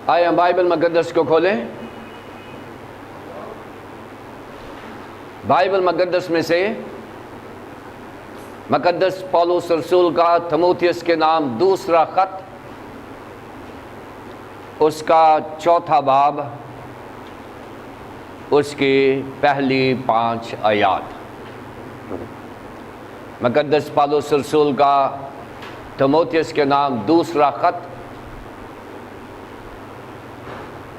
آئے بائبل مقدس کو کھولیں۔ بائبل مقدس میں سے مقدس پولس رسول کا تیموتھیوس کے نام دوسرا خط، اس کا 4 باب، اس کی پہلی 5 آیات۔ مقدس پولس رسول کا تیموتھیوس کے نام دوسرا خط،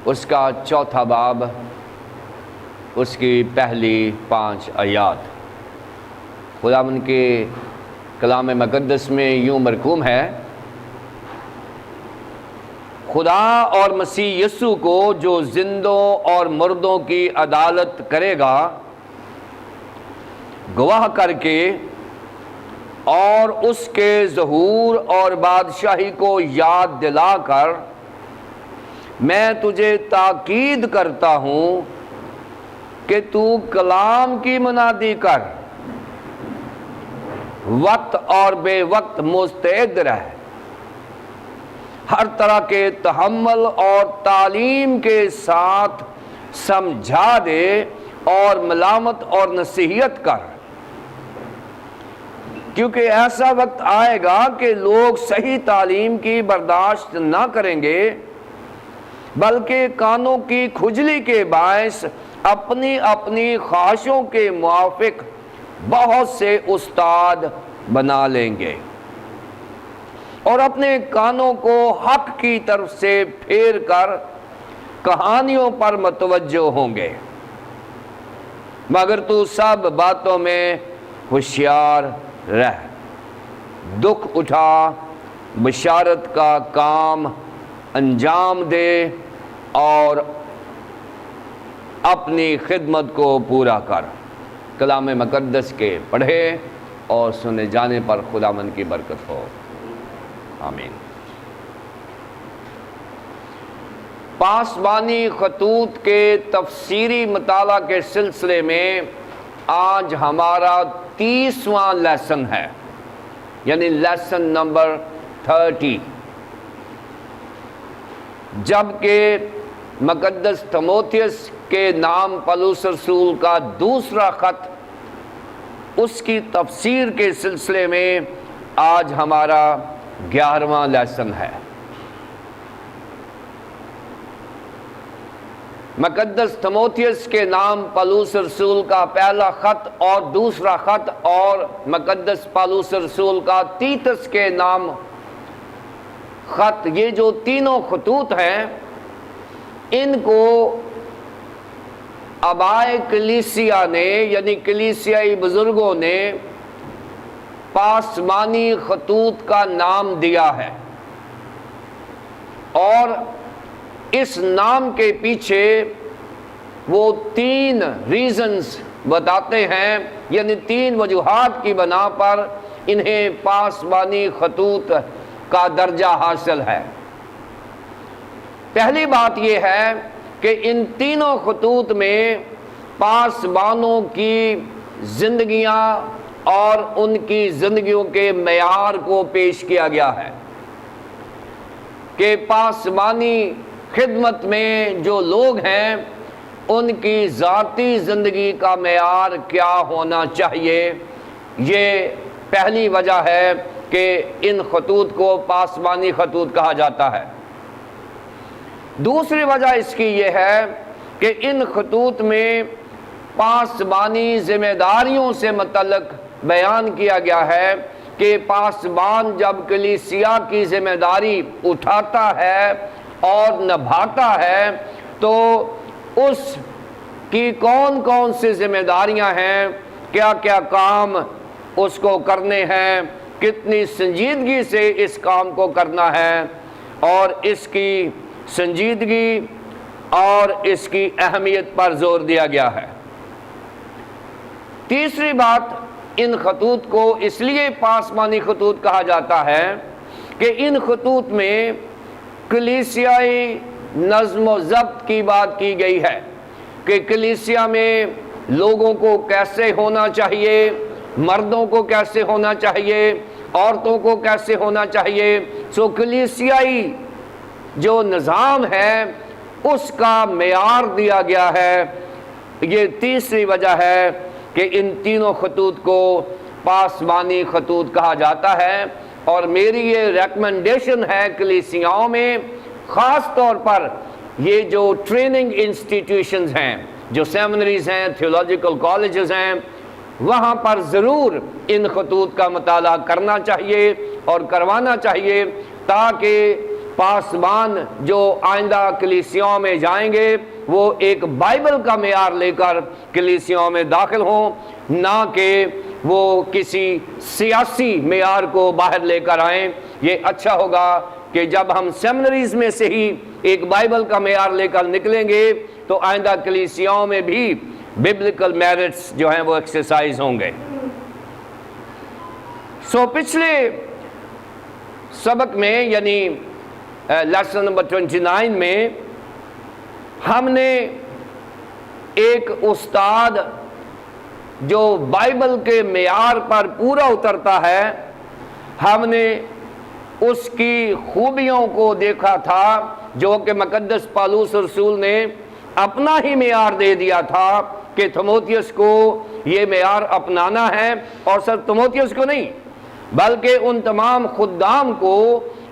اس کا 4 باب، اس کی پہلی 5 آیات۔ خداوند کے کلام مقدس میں یوں مرقوم ہے: خدا اور مسیح یسوع کو جو زندوں اور مردوں کی عدالت کرے گا گواہ کر کے، اور اس کے ظہور اور بادشاہی کو یاد دلا کر، میں تجھے تاکید کرتا ہوں کہ تو کلام کی منادی کر، وقت اور بے وقت مستعد رہ، ہر طرح کے تحمل اور تعلیم کے ساتھ سمجھا دے اور ملامت اور نصیحت کر، کیونکہ ایسا وقت آئے گا کہ لوگ صحیح تعلیم کی برداشت نہ کریں گے، بلکہ کانوں کی کھجلی کے باعث اپنی اپنی خواہشوں کے موافق بہت سے استاد بنا لیں گے، اور اپنے کانوں کو حق کی طرف سے پھیر کر کہانیوں پر متوجہ ہوں گے۔ مگر تو سب باتوں میں ہوشیار رہ، دکھ اٹھا، بشارت کا کام انجام دے، اور اپنی خدمت کو پورا کر۔ کلام مقدس کے پڑھے اور سنے جانے پر خداوند کی برکت ہو، آمین۔ پاسبانی خطوط کے تفسیری مطالعہ کے سلسلے میں آج ہمارا 30واں لیسن ہے، یعنی لیسن نمبر 30، جبکہ مقدس تیموتھیوس کے نام پولس رسول کا دوسرا خط، اس کی تفسیر کے سلسلے میں آج ہمارا 11واں لیسن ہے۔ مقدس تیموتھیوس کے نام پولس رسول کا پہلا خط اور دوسرا خط، اور مقدس پولس رسول کا تیتس کے نام خط، یہ جو تینوں خطوط ہیں، ان کو آبائے کلیسیا نے، یعنی کلیسیائی بزرگوں نے پاسبانی خطوط کا نام دیا ہے، اور اس نام کے پیچھے وہ 3 ریزنز بتاتے ہیں، یعنی 3 وجوہات کی بنا پر انہیں پاسبانی خطوط کا درجہ حاصل ہے۔ پہلی بات یہ ہے کہ ان تینوں خطوط میں پاسبانوں کی زندگیاں اور ان کی زندگیوں کے معیار کو پیش کیا گیا ہے، کہ پاسبانی خدمت میں جو لوگ ہیں ان کی ذاتی زندگی کا معیار کیا ہونا چاہیے۔ یہ پہلی وجہ ہے کہ ان خطوط کو پاسبانی خطوط کہا جاتا ہے۔ دوسری وجہ اس کی یہ ہے کہ ان خطوط میں پاسبانی ذمہ داریوں سے متعلق بیان کیا گیا ہے، کہ پاسبان جب کلیسیا کی ذمہ داری اٹھاتا ہے اور نبھاتا ہے تو اس کی کون کون سی ذمہ داریاں ہیں، کیا کیا کام اس کو کرنے ہیں، کتنی سنجیدگی سے اس کام کو کرنا ہے، اور اس کی سنجیدگی اور اس کی اہمیت پر زور دیا گیا ہے۔ تیسری بات، ان خطوط کو اس لیے پاسبانی خطوط کہا جاتا ہے کہ ان خطوط میں کلیسیائی نظم و ضبط کی بات کی گئی ہے، کہ کلیسیا میں لوگوں کو کیسے ہونا چاہیے، مردوں کو کیسے ہونا چاہیے، عورتوں کو کیسے ہونا چاہیے۔ سو کلیسیائی جو نظام ہے اس کا معیار دیا گیا ہے۔ یہ تیسری وجہ ہے کہ ان تینوں خطوط کو پاسبانی خطوط کہا جاتا ہے، اور میری یہ ریکمنڈیشن ہے کلیسیاؤں میں، خاص طور پر یہ جو ٹریننگ انسٹیٹیوشنز ہیں، جو سیمنریز ہیں، تھیولوجیکل کالجز ہیں، وہاں پر ضرور ان خطوط کا مطالعہ کرنا چاہیے اور کروانا چاہیے، تاکہ پاسبان جو آئندہ کلیسیاؤں میں جائیں گے وہ ایک بائبل کا معیار لے کر کلیسیاؤں میں داخل ہوں، نہ کہ وہ کسی سیاسی معیار کو باہر لے کر آئیں۔ یہ اچھا ہوگا کہ جب ہم سیمنریز میں سے ہی ایک بائبل کا معیار لے کر نکلیں گے تو آئندہ کلیسیاؤں میں بھی ببلیکل میرٹس جو ہیں وہ ایکسرسائز ہوں گے۔ پچھلے سبق میں یعنی لیسن نمبر 29 میں ہم نے ایک استاد جو بائبل کے معیار پر پورا اترتا ہے، ہم نے اس کی خوبیوں کو دیکھا تھا، جو کہ مقدس پالوس رسول نے اپنا ہی معیار دے دیا تھا کہ تیموتھیوس کو یہ معیار اپنانا ہے، اور صرف تیموتھیوس کو نہیں بلکہ ان تمام خدام کو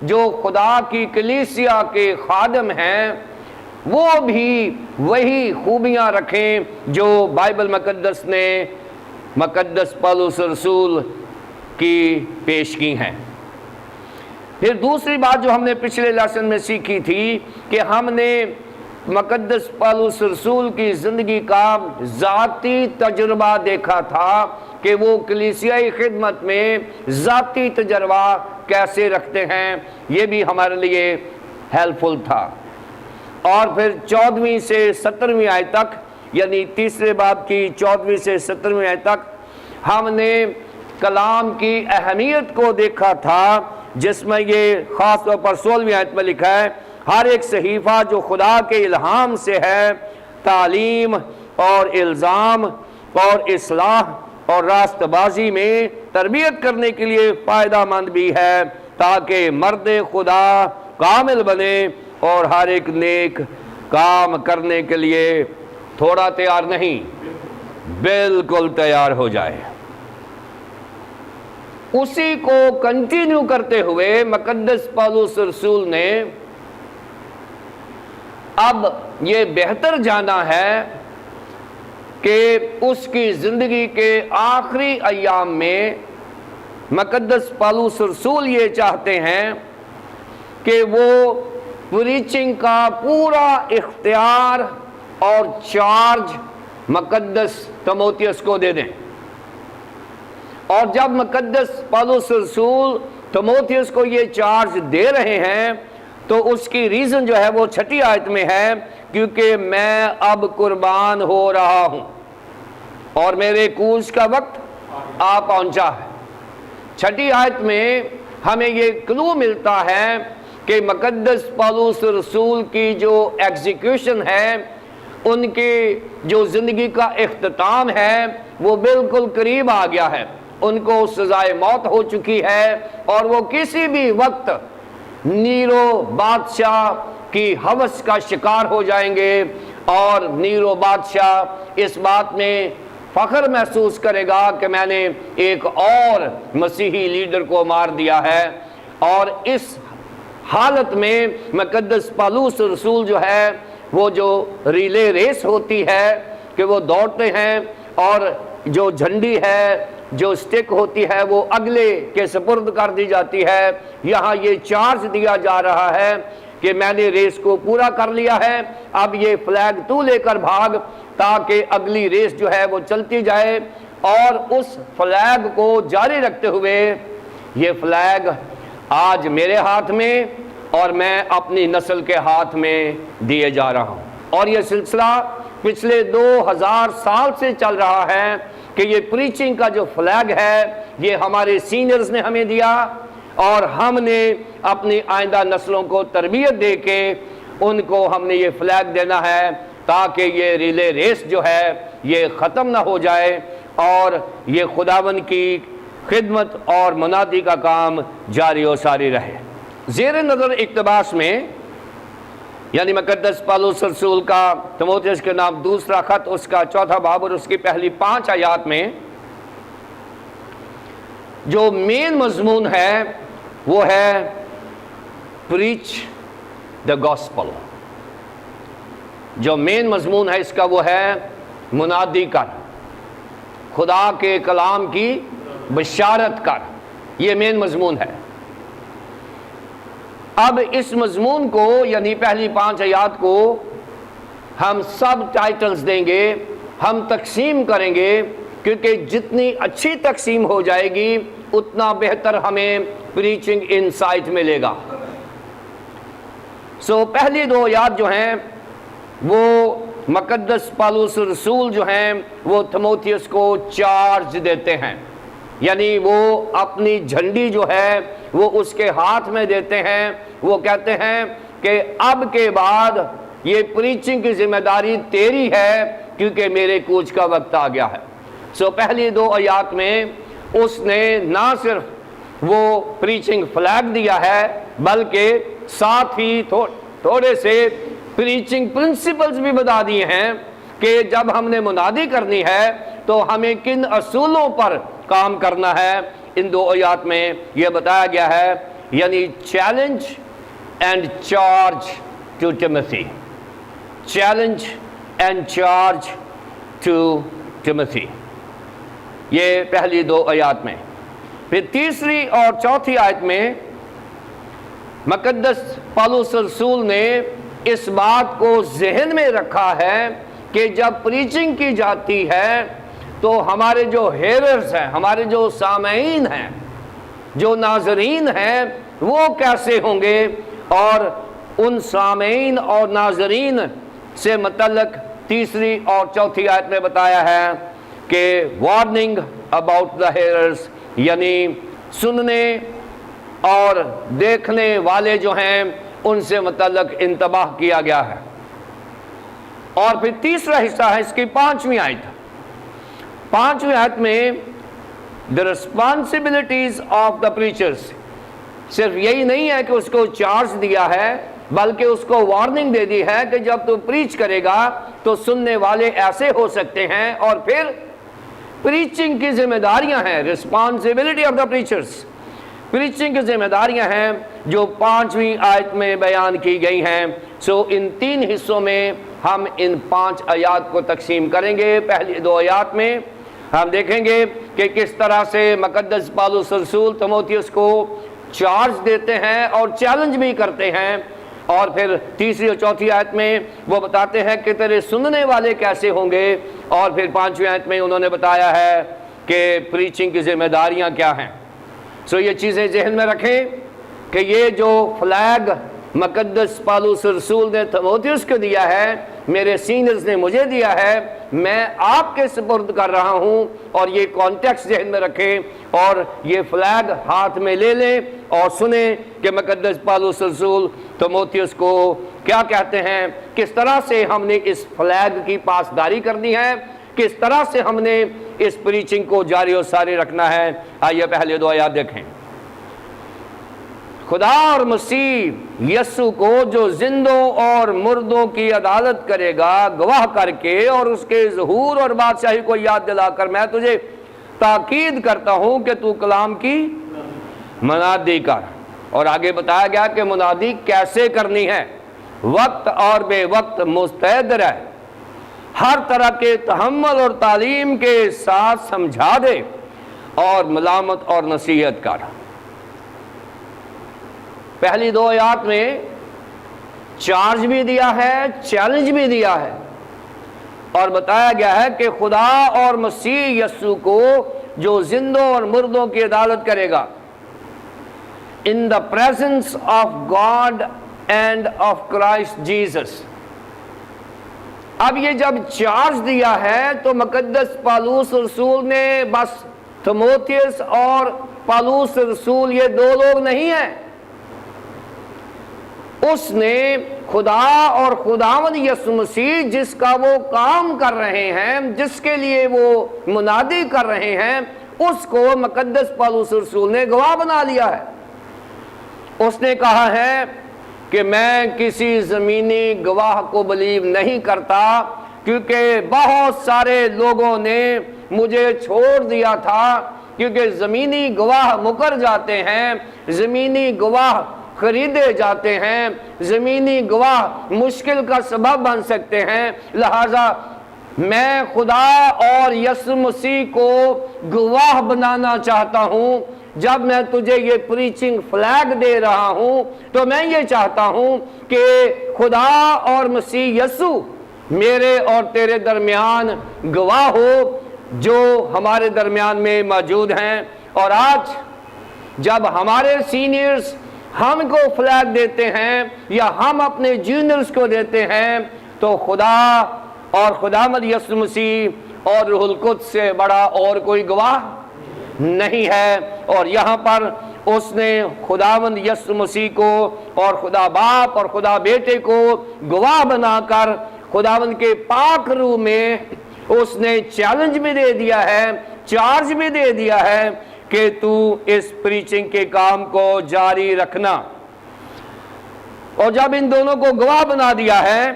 جو خدا کی کلیسیا کے خادم ہیں، وہ بھی وہی خوبیاں رکھیں جو بائبل مقدس نے مقدس پالوس رسول کی پیش کی ہیں۔ پھر دوسری بات جو ہم نے پچھلے لیسن میں سیکھی تھی کہ ہم نے مقدس پالوس رسول کی زندگی کا ذاتی تجربہ دیکھا تھا کہ وہ کلیسیائی خدمت میں ذاتی تجربہ کیسے رکھتے ہیں، یہ بھی ہمارے لیے ہیلپ فل تھا۔ اور پھر 14ویں سے 17ویں آیت تک، یعنی تیسرے باب کی 14ویں سے 17ویں آیت تک ہم نے کلام کی اہمیت کو دیکھا تھا، جس میں یہ خاص طور پر 16ویں آیت میں لکھا ہے، ہر ایک صحیفہ جو خدا کے الہام سے ہے تعلیم اور الزام اور اصلاح اور راست بازی میں تربیت کرنے کے لیے فائدہ مند بھی ہے، تاکہ مرد خدا کامل بنے اور ہر ایک نیک کام کرنے کے لیے تھوڑا تیار نہیں بالکل تیار ہو جائے۔ اسی کو کنٹینیو کرتے ہوئے مقدس پالوس رسول نے اب یہ بہتر جانا ہے کہ اس کی زندگی کے آخری ایام میں مقدس پالوس رسول یہ چاہتے ہیں کہ وہ پریچنگ کا پورا اختیار اور چارج مقدس تیموتھیوس کو دے دیں۔ اور جب مقدس پالوس رسول تیموتھیوس کو یہ چارج دے رہے ہیں تو اس کی ریزن جو ہے وہ 6 آیت میں ہے، کیونکہ میں اب قربان ہو رہا ہوں اور میرے کوچ کا وقت آ پہنچا ہے۔ 6 آیت میں ہمیں یہ کلو ملتا ہے کہ مقدس پالوس رسول کی جو ایگزیکیوشن ہے، ان کی جو زندگی کا اختتام ہے، وہ بالکل قریب آ گیا ہے۔ ان کو سزائے موت ہو چکی ہے اور وہ کسی بھی وقت نیرو بادشاہ کی ہوس کا شکار ہو جائیں گے، اور نیرو بادشاہ اس بات میں فخر محسوس کرے گا کہ میں نے ایک اور مسیحی لیڈر کو مار دیا ہے۔ اور اس حالت میں مقدس پالوس رسول جو ہے وہ جو ریلے ریس ہوتی ہے کہ وہ دوڑتے ہیں، اور جو جھنڈی ہے، جو سٹک ہوتی ہے، وہ اگلے کے سپرد کر دی جاتی ہے۔ یہاں یہ چارج دیا جا رہا ہے کہ میں نے ریس کو پورا کر لیا ہے، اب یہ فلیگ تو لے کر بھاگ، تاکہ اگلی ریس جو ہے وہ چلتی جائے۔ اور اس فلیگ کو جاری رکھتے ہوئے، یہ فلیگ آج میرے ہاتھ میں اور میں اپنی نسل کے ہاتھ میں دیے جا رہا ہوں۔ اور یہ سلسلہ پچھلے 2000 سال سے چل رہا ہے کہ یہ پریچنگ کا جو فلیگ ہے یہ ہمارے سینئرز نے ہمیں دیا، اور ہم نے اپنی آئندہ نسلوں کو تربیت دے کے ان کو ہم نے یہ فلیگ دینا ہے، تاکہ یہ ریلے ریس جو ہے یہ ختم نہ ہو جائے اور یہ خداوند کی خدمت اور منادی کا کام جاری و ساری رہے۔ زیر نظر اقتباس میں یعنی مقدس پالوس رسول کا تیموتھیوس کے نام دوسرا خط اس کا 4 باب اور اس کی پہلی 5 آیات میں جو مین مضمون ہے وہ ہے پریچ دا گاسپل. جو مین مضمون ہے اس کا وہ ہے منادی کر، خدا کے کلام کی بشارت کر. یہ مین مضمون ہے. اب اس مضمون کو یعنی پہلی 5 آیات کو ہم سب ٹائٹلز دیں گے، ہم تقسیم کریں گے، کیونکہ جتنی اچھی تقسیم ہو جائے گی اتنا بہتر ہمیں پریچنگ انسائٹ ملے گا. پہلی 2 آیات جو ہیں وہ مقدس پالوس رسول جو ہیں وہ تیموتھیوس کو چارج دیتے ہیں، یعنی وہ اپنی جھنڈی جو ہے وہ اس کے ہاتھ میں دیتے ہیں. وہ کہتے ہیں کہ اب کے بعد یہ پریچنگ کی ذمہ داری تیری ہے کیونکہ میرے کوچ کا وقت آ گیا ہے. پہلی 2 آیات میں اس نے نہ صرف وہ پریچنگ فلیگ دیا ہے بلکہ ساتھ ہی تھوڑے سے پریچنگ پرنسپلز بھی بتا دیے ہیں کہ جب ہم نے منادی کرنی ہے تو ہمیں کن اصولوں پر کام کرنا ہے. ان 2 آیات میں یہ بتایا گیا ہے، یعنی challenge and charge to Timothy. Challenge and charge to Timothy, یہ پہلی 2 آیات میں. پھر تیسری اور چوتھی آیت میں مقدس پالوس رسول نے اس بات کو ذہن میں رکھا ہے کہ جب پریچنگ کی جاتی ہے تو ہمارے جو ہیررز ہیں، ہمارے جو سامعین ہیں، جو ناظرین ہیں، وہ کیسے ہوں گے. اور ان سامعین اور ناظرین سے متعلق تیسری اور چوتھی آیت میں بتایا ہے کہ وارننگ اباؤٹ دا ہیررز، یعنی سننے اور دیکھنے والے جو ہیں ان سے متعلق انتباہ کیا گیا ہے. اور پھر تیسرا حصہ ہے اس کی 5ویں آیت. 5ویں آیت میں the responsibilities of the preachers، صرف یہی نہیں ہے کہ اس کو چارج دیا ہے بلکہ اس کو وارننگ دے دی ہے کہ جب تو پریچ کرے گا تو سننے والے ایسے ہو سکتے ہیں. اور پھر پریچنگ کی ذمہ داریاں ہیں، responsibility of the preachers، preaching کی ذمہ داریاں ہیں جو 5ویں آیت میں بیان کی گئی ہیں. ان 3 حصوں میں ہم ان 5 آیات کو تقسیم کریں گے. پہلی 2 آیات میں ہم دیکھیں گے کہ کس طرح سے مقدس پالوس رسول تیموتھیوس کو چارج دیتے ہیں اور چیلنج بھی کرتے ہیں. اور پھر تیسری اور چوتھی آیت میں وہ بتاتے ہیں کہ تیرے سننے والے کیسے ہوں گے. اور پھر 5ویں آیت میں انہوں نے بتایا ہے کہ پریچنگ کی ذمہ داریاں کیا ہیں. یہ چیزیں ذہن میں رکھیں کہ یہ جو فلیگ مقدس پالوس رسول نے تیموتھیوس کو دیا ہے، میرے سینئرز نے مجھے دیا ہے، میں آپ کے سپرد کر رہا ہوں. اور یہ کانٹیکسٹ ذہن میں رکھیں اور یہ فلیگ ہاتھ میں لے لیں اور سنیں کہ مقدس پالوس رسول تیموتھیوس کو کیا کہتے ہیں، کس طرح سے ہم نے اس فلیگ کی پاسداری کرنی ہے، کس طرح سے ہم نے اس پریچنگ کو جاری و ساری رکھنا ہے. آئیے پہلے 2 آیات دیکھیں. خدا اور مسیح یسوع کو جو زندوں اور مردوں کی عدالت کرے گا گواہ کر کے اور اس کے ظہور اور بادشاہی کو یاد دلا کر میں تجھے تاکید کرتا ہوں کہ تو کلام کی منادی کر. اور آگے بتایا گیا کہ منادی کیسے کرنی ہے. وقت اور بے وقت مستعد رہ، ہر طرح کے تحمل اور تعلیم کے ساتھ سمجھا دے اور ملامت اور نصیحت کر. پہلی 2 آیات میں چارج بھی دیا ہے، چیلنج بھی دیا ہے اور بتایا گیا ہے کہ خدا اور مسیح یسوع کو جو زندوں اور مردوں کی عدالت کرے گا in the presence of God and of Christ Jesus. اب یہ جب چارج دیا ہے تو مقدس پالوس رسول نے بس تیموتھیوس اور پالوس رسول یہ 2 لوگ نہیں ہیں، اس نے خدا اور خداوند یسوع مسیح جس کا وہ کام کر رہے ہیں، جس کے لیے وہ منادی کر رہے ہیں، اس کو مقدس پالوس رسول نے گواہ بنا لیا ہے. اس نے کہا ہے کہ میں کسی زمینی گواہ کو بلیو نہیں کرتا، کیونکہ بہت سارے لوگوں نے مجھے چھوڑ دیا تھا، کیونکہ زمینی گواہ مکر جاتے ہیں، زمینی گواہ خریدے جاتے ہیں، زمینی گواہ مشکل کا سبب بن سکتے ہیں۔ لہٰذا میں خدا اور یسوع مسیح کو گواہ بنانا چاہتا ہوں۔ جب میں تجھے یہ پریچنگ فلیگ دے رہا ہوں تو میں یہ چاہتا ہوں کہ خدا اور مسیح یسوع میرے اور تیرے درمیان گواہ ہو، جو ہمارے درمیان میں موجود ہیں۔ اور آج جب ہمارے سینئرز ہم کو فلیگ دیتے ہیں یا ہم اپنے جونیئرز کو دیتے ہیں، تو خدا اور خداوند یسوع مسیح اور روح القدس سے بڑا اور کوئی گواہ نہیں ہے۔ اور یہاں پر اس نے خداوند یسوع مسیح کو اور خدا باپ اور خدا بیٹے کو گواہ بنا کر خداوند کے پاک روح میں اس نے چیلنج بھی دے دیا ہے، چارج بھی دے دیا ہے کہ تو اس پریچنگ کے کام کو جاری رکھنا۔ اور جب ان دونوں کو گواہ بنا دیا ہے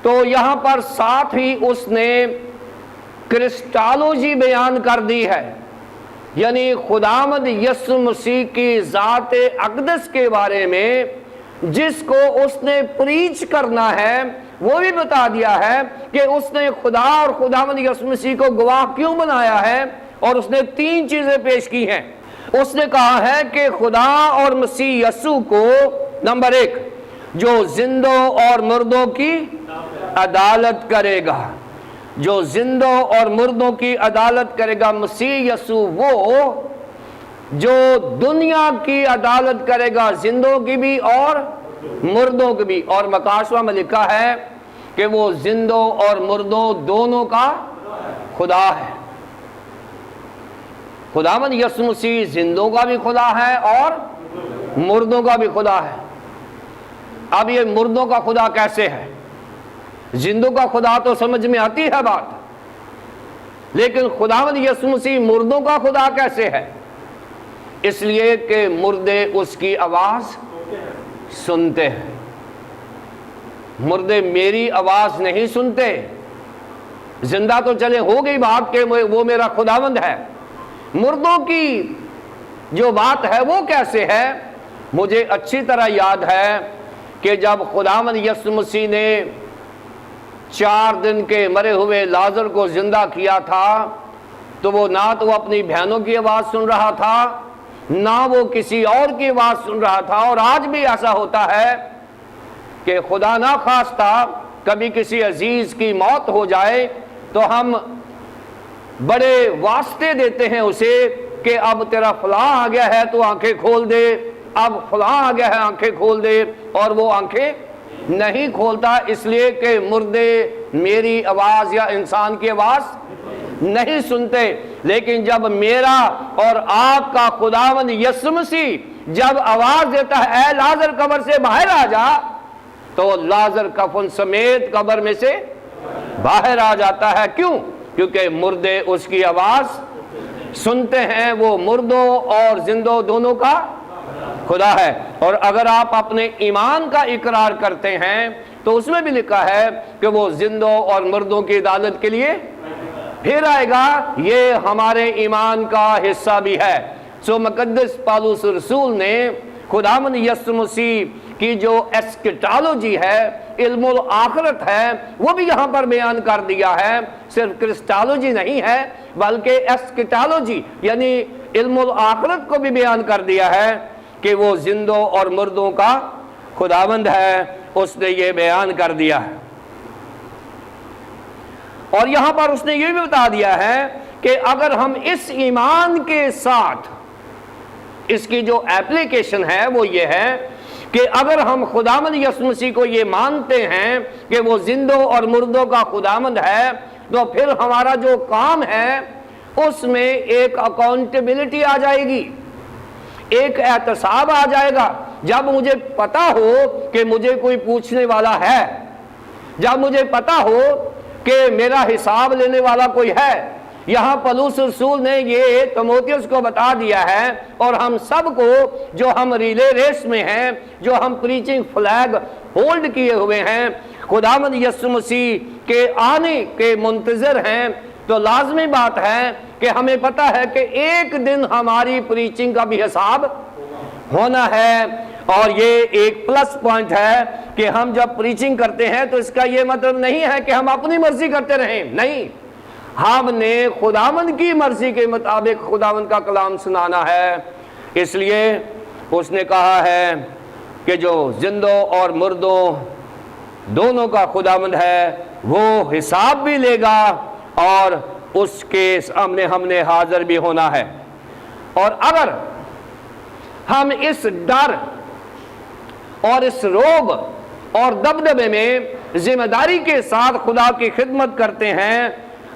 تو یہاں پر ساتھ ہی اس نے کرسٹالوجی بیان کر دی ہے، یعنی خداوند یسوع مسیح کی ذات اقدس کے بارے میں جس کو اس نے پریچ کرنا ہے وہ بھی بتا دیا ہے کہ اس نے خدا اور خداوند یسوع مسیح کو گواہ کیوں بنایا ہے، اور اس نے 3 چیزیں پیش کی ہیں۔ اس نے کہا ہے کہ خدا اور مسیح یسوع کو نمبر 1 جو زندوں اور مردوں کی عدالت کرے گا، جو زندوں اور مردوں کی عدالت کرے گا، مسیح یسوع وہ جو دنیا کی عدالت کرے گا، زندوں کی بھی اور مردوں کی بھی۔ اور مکاشفہ میں لکھا ہے کہ وہ زندوں اور مردوں دونوں کا خدا ہے۔ خداوند یسوع مسیح زندوں کا بھی خدا ہے اور مردوں کا بھی خدا ہے۔ اب یہ مردوں کا خدا کیسے ہے؟ زندوں کا خدا تو سمجھ میں آتی ہے بات، لیکن خداوند یسوع مسیح مردوں کا خدا کیسے ہے؟ اس لیے کہ مردے اس کی آواز سنتے ہیں۔ مردے میری آواز نہیں سنتے، زندہ تو چلے ہو گئی بات کہ وہ میرا خداوند ہے، مردوں کی جو بات ہے وہ کیسے ہے؟ مجھے اچھی طرح یاد ہے کہ جب خداوند یسوع مسیح نے 4 دن کے مرے ہوئے لازر کو زندہ کیا تھا تو وہ نہ تو وہ اپنی بہنوں کی آواز سن رہا تھا، نہ وہ کسی اور کی آواز سن رہا تھا۔ اور آج بھی ایسا ہوتا ہے کہ خدا نہ خواستہ کبھی کسی عزیز کی موت ہو جائے تو ہم بڑے واسطے دیتے ہیں اسے کہ اب تیرا فلاں آ گیا ہے تو آنکھیں کھول دے، اب فلاں آ گیا ہے آنکھیں کھول دے، اور وہ آنکھیں نہیں کھولتا، اس لیے کہ مردے میری آواز یا انسان کی آواز نہیں سنتے۔ لیکن جب میرا اور آپ کا خداوند یسوع مسیح جب آواز دیتا ہے اے لازر قبر سے باہر آ جا، تو لازر کفن سمیت قبر میں سے باہر آ جاتا ہے۔ کیوں؟ کیونکہ مردے اس کی آواز سنتے ہیں۔ وہ مردوں اور زندوں دونوں کا خدا ہے۔ اور اگر آپ اپنے ایمان کا اقرار کرتے ہیں تو اس میں بھی لکھا ہے کہ وہ زندوں اور مردوں کی عدالت کے لیے پھر آئے گا، یہ ہمارے ایمان کا حصہ بھی ہے۔ سو مقدس پالوس رسول نے خداوند یسوع مسیح کی جو ایسکٹالوجی ہے، علم الآخرت ہے، وہ بھی یہاں پر بیان کر دیا ہے۔ صرف کرسٹالوجی نہیں ہے بلکہ ایسکٹالوجی یعنی علم الآخرت کو بھی بیان کر دیا ہے کہ وہ زندوں اور مردوں کا خداوند ہے، اس نے یہ بیان کر دیا ہے۔ اور یہاں پر اس نے یہ بھی بتا دیا ہے کہ اگر ہم اس ایمان کے ساتھ، اس کی جو ایپلیکیشن ہے وہ یہ ہے کہ اگر ہم خداوند یسوع مسیح کو یہ مانتے ہیں کہ وہ زندوں اور مردوں کا خداوند ہے، تو پھر ہمارا جو کام ہے اس میں ایک اکاؤنٹیبلٹی آ جائے گی، ایک احتساب آ جائے گا۔ جب مجھے پتا ہو کہ مجھے کوئی پوچھنے والا ہے، جب مجھے پتا ہو کہ میرا حساب لینے والا کوئی ہے، یہاں پولس رسول نے یہ تیموتھیوس کو بتا دیا ہے، اور ہم سب کو جو ہم ریلے ریس میں ہیں، جو ہم پریچنگ فلیگ ہولڈ کیے ہوئے ہیں، خداوند یسوع مسیح کے آنے کے منتظر ہیں، تو لازمی بات ہے کہ ہمیں پتہ ہے کہ ایک دن ہماری پریچنگ کا بھی حساب ہونا ہے۔ اور یہ ایک پلس پوائنٹ ہے کہ ہم جب پریچنگ کرتے ہیں تو اس کا یہ مطلب نہیں ہے کہ ہم اپنی مرضی کرتے رہیں، نہیں، ہم نے خداوند کی مرضی کے مطابق خداوند کا کلام سنانا ہے۔ اس لیے اس نے کہا ہے کہ جو زندوں اور مردوں دونوں کا خداوند ہے وہ حساب بھی لے گا، اور اس کے سامنے ہم نے حاضر بھی ہونا ہے۔ اور اگر ہم اس ڈر اور اس روب اور دبدبے میں ذمہ داری کے ساتھ خدا کی خدمت کرتے ہیں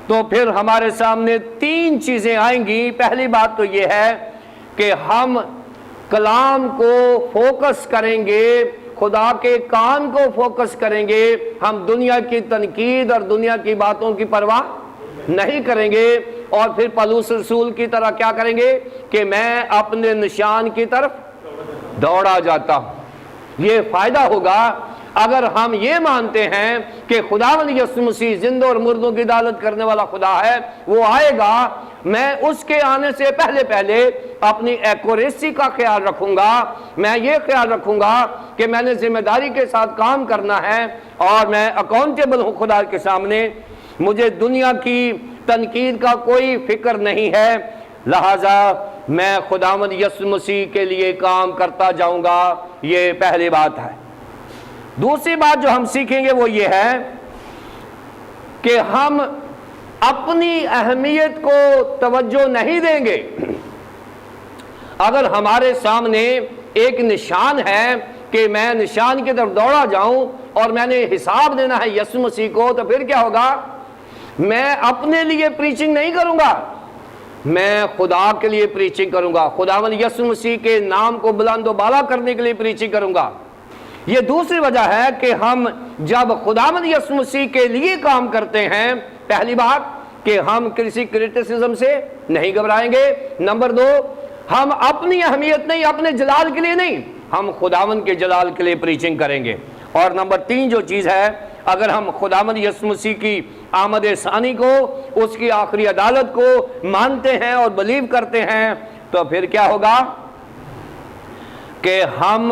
تو پھر ہمارے سامنے تین چیزیں آئیں گی۔ پہلی بات تو یہ ہے کہ ہم کلام کو فوکس کریں گے، خدا کے کام کو فوکس کریں گے، ہم دنیا کی تنقید اور دنیا کی باتوں کی پرواہ نہیں کریں گے، اور پھر پولس رسول کی طرح کیا کریں گے کہ میں اپنے نشان کی طرف دوڑا جاتا ہوں۔ یہ فائدہ ہوگا اگر ہم یہ مانتے ہیں کہ خداوند یسوع مسیح زندوں اور مردوں کی عدالت کرنے والا خدا ہے، وہ آئے گا، میں اس کے آنے سے پہلے اپنی ایکوریسی کا خیال رکھوں گا، میں یہ خیال رکھوں گا کہ میں نے ذمہ داری کے ساتھ کام کرنا ہے، اور میں اکاؤنٹیبل ہوں خدا کے سامنے، مجھے دنیا کی تنقید کا کوئی فکر نہیں ہے، لہذا میں خداوند یسوع مسیح کے لیے کام کرتا جاؤں گا۔ یہ پہلی بات ہے۔ دوسری بات جو ہم سیکھیں گے وہ یہ ہے کہ ہم اپنی اہمیت کو توجہ نہیں دیں گے۔ اگر ہمارے سامنے ایک نشان ہے کہ میں نشان کی طرف دوڑا جاؤں اور میں نے حساب دینا ہے یسوع مسیح کو، تو پھر کیا ہوگا؟ میں اپنے لیے پریچنگ نہیں کروں گا، میں خدا کے لیے پریچنگ کروں گا، خداوند یسوع مسیح کے نام کو بلند و بالا کرنے کے لیے پریچنگ کروں گا۔ یہ دوسری وجہ ہے کہ ہم جب خداوند یسوع مسیح کے لیے کام کرتے ہیں، پہلی بات کہ ہم کسی کرٹیسزم سے نہیں گھبرائیں گے، نمبر دو ہم اپنی اہمیت نہیں، اپنے جلال کے لیے نہیں، ہم خداوند کے جلال کے لیے پریچنگ کریں گے، اور نمبر تین جو چیز ہے، اگر ہم خداوند یسوع مسیح کی آمد ثانی کو، اس کی آخری عدالت کو مانتے ہیں اور بلیو کرتے ہیں، تو پھر کیا ہوگا کہ ہم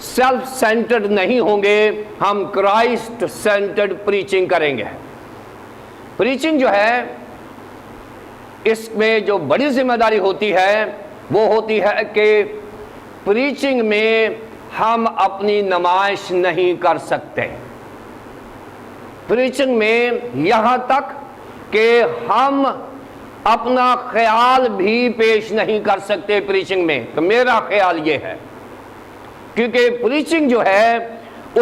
سیلف سینٹرڈ نہیں ہوں گے، ہم کرائسٹ سینٹرڈ پریچنگ کریں گے۔ پریچنگ جو ہے اس میں جو بڑی ذمہ داری ہوتی ہے وہ ہوتی ہے کہ پریچنگ میں ہم اپنی نمائش نہیں کر سکتے۔ پریچنگ میں یہاں تک کہ ہم اپنا خیال بھی پیش نہیں کر سکتے پریچنگ میں، تو میرا خیال یہ ہے، کیونکہ پریچنگ جو ہے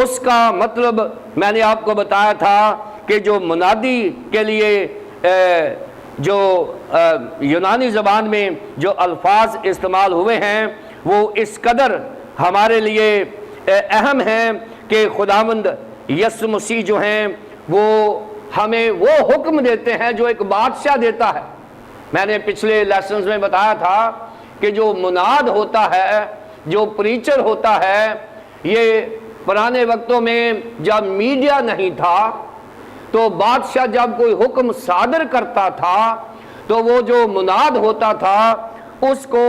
اس کا مطلب میں نے آپ کو بتایا تھا کہ جو منادی کے لیے جو یونانی زبان میں جو الفاظ استعمال ہوئے ہیں وہ اس قدر ہمارے لیے اہم ہیں کہ خداوند یسوع مسیح جو ہیں وہ ہمیں وہ حکم دیتے ہیں جو ایک بادشاہ دیتا ہے۔ میں نے پچھلے لیسنز میں بتایا تھا کہ جو مناد ہوتا ہے، جو پریچر ہوتا ہے، یہ پرانے وقتوں میں جب میڈیا نہیں تھا تو بادشاہ جب کوئی حکم صادر کرتا تھا تو وہ جو مناد ہوتا تھا اس کو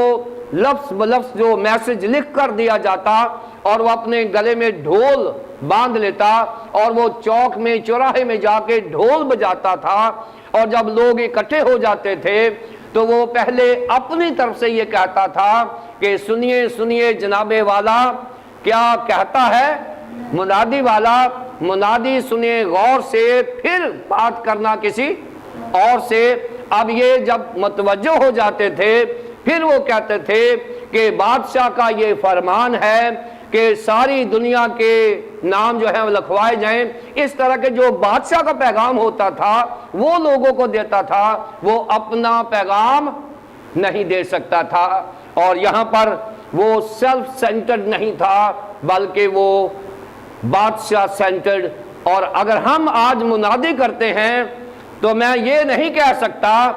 لفظ بلفظ جو میسج لکھ کر دیا جاتا، اور وہ اپنے گلے میں ڈھول باندھ لیتا اور وہ چوک میں چوراہے میں جا کے ڈھول بجاتا تھا، اور جب لوگ اکٹھے ہو جاتے تھے تو وہ پہلے اپنی طرف سے یہ کہتا تھا کہ سنیے سنیے جناب والا کیا کہتا ہے منادی والا، منادی سنیے غور سے، پھر بات کرنا کسی اور سے۔ اب یہ جب متوجہ ہو جاتے تھے پھر وہ کہتے تھے کہ بادشاہ کا یہ فرمان ہے کہ ساری دنیا کے نام جو ہیں وہ لکھوائے جائیں۔ اس طرح کے جو بادشاہ کا پیغام ہوتا تھا وہ لوگوں کو دیتا تھا، وہ اپنا پیغام نہیں دے سکتا تھا، اور یہاں پر وہ سیلف سینٹرڈ نہیں تھا بلکہ وہ بادشاہ سینٹرڈ۔ اور اگر ہم آج منادی کرتے ہیں تو میں یہ نہیں کہہ سکتا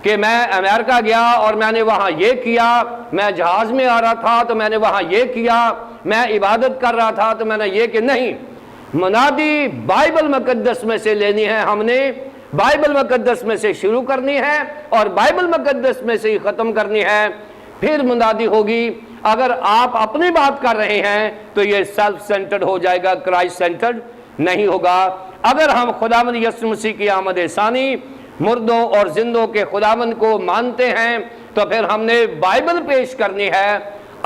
کہ میں امریکہ گیا اور میں نے وہاں یہ کیا، میں جہاز میں آ رہا تھا تو میں نے وہاں یہ کیا، میں عبادت کر رہا تھا تو میں نے یہ کہ نہیں، منادی بائبل مقدس میں سے لینی ہے، ہم نے بائبل مقدس میں سے شروع کرنی ہے اور بائبل مقدس میں سے ہی ختم کرنی ہے، پھر منادی ہوگی۔ اگر آپ اپنی بات کر رہے ہیں تو یہ سیلف سینٹرڈ ہو جائے گا، کرائسٹ سینٹرڈ نہیں ہوگا۔ اگر ہم خداوند یسوع مسیح کی آمد ثانی، مردوں اور زندوں کے خداوند کو مانتے ہیں تو پھر ہم نے بائبل پیش کرنی ہے،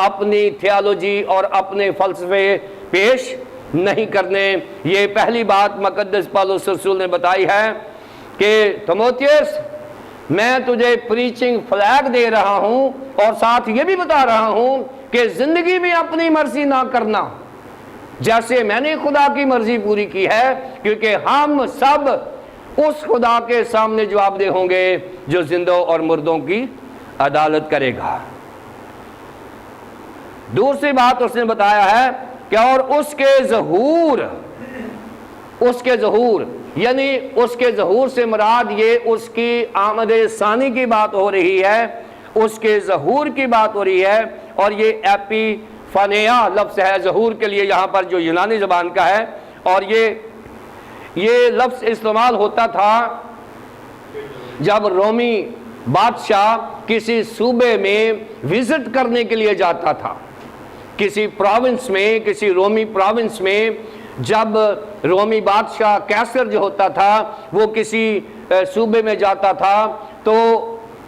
اپنی تھیالوجی اور اپنے فلسفے پیش نہیں کرنے۔ یہ پہلی بات مقدس پالوس رسول نے بتائی ہے کہ تیموتھیوس میں تجھے پریچنگ فلیگ دے رہا ہوں اور ساتھ یہ بھی بتا رہا ہوں کہ زندگی میں اپنی مرضی نہ کرنا، جیسے میں نے خدا کی مرضی پوری کی ہے، کیونکہ ہم سب اس خدا کے سامنے جواب دہ ہوں گے جو زندوں اور مردوں کی عدالت کرے گا۔ دوسری بات اس نے بتایا ہے کہ اور اس کے ظہور یعنی اس کے ظہور سے مراد یہ اس کی آمد ثانی کی بات ہو رہی ہے، اس کے ظہور کی بات ہو رہی ہے، اور یہ ایپی فانیا لفظ ہے ظہور کے لیے یہاں پر جو یونانی زبان کا ہے، اور یہ لفظ استعمال ہوتا تھا جب رومی بادشاہ کسی صوبے میں وزٹ کرنے کے لیے جاتا تھا، کسی پروونس میں، کسی رومی پروونس میں جب رومی بادشاہ کیسر جو ہوتا تھا وہ کسی صوبے میں جاتا تھا تو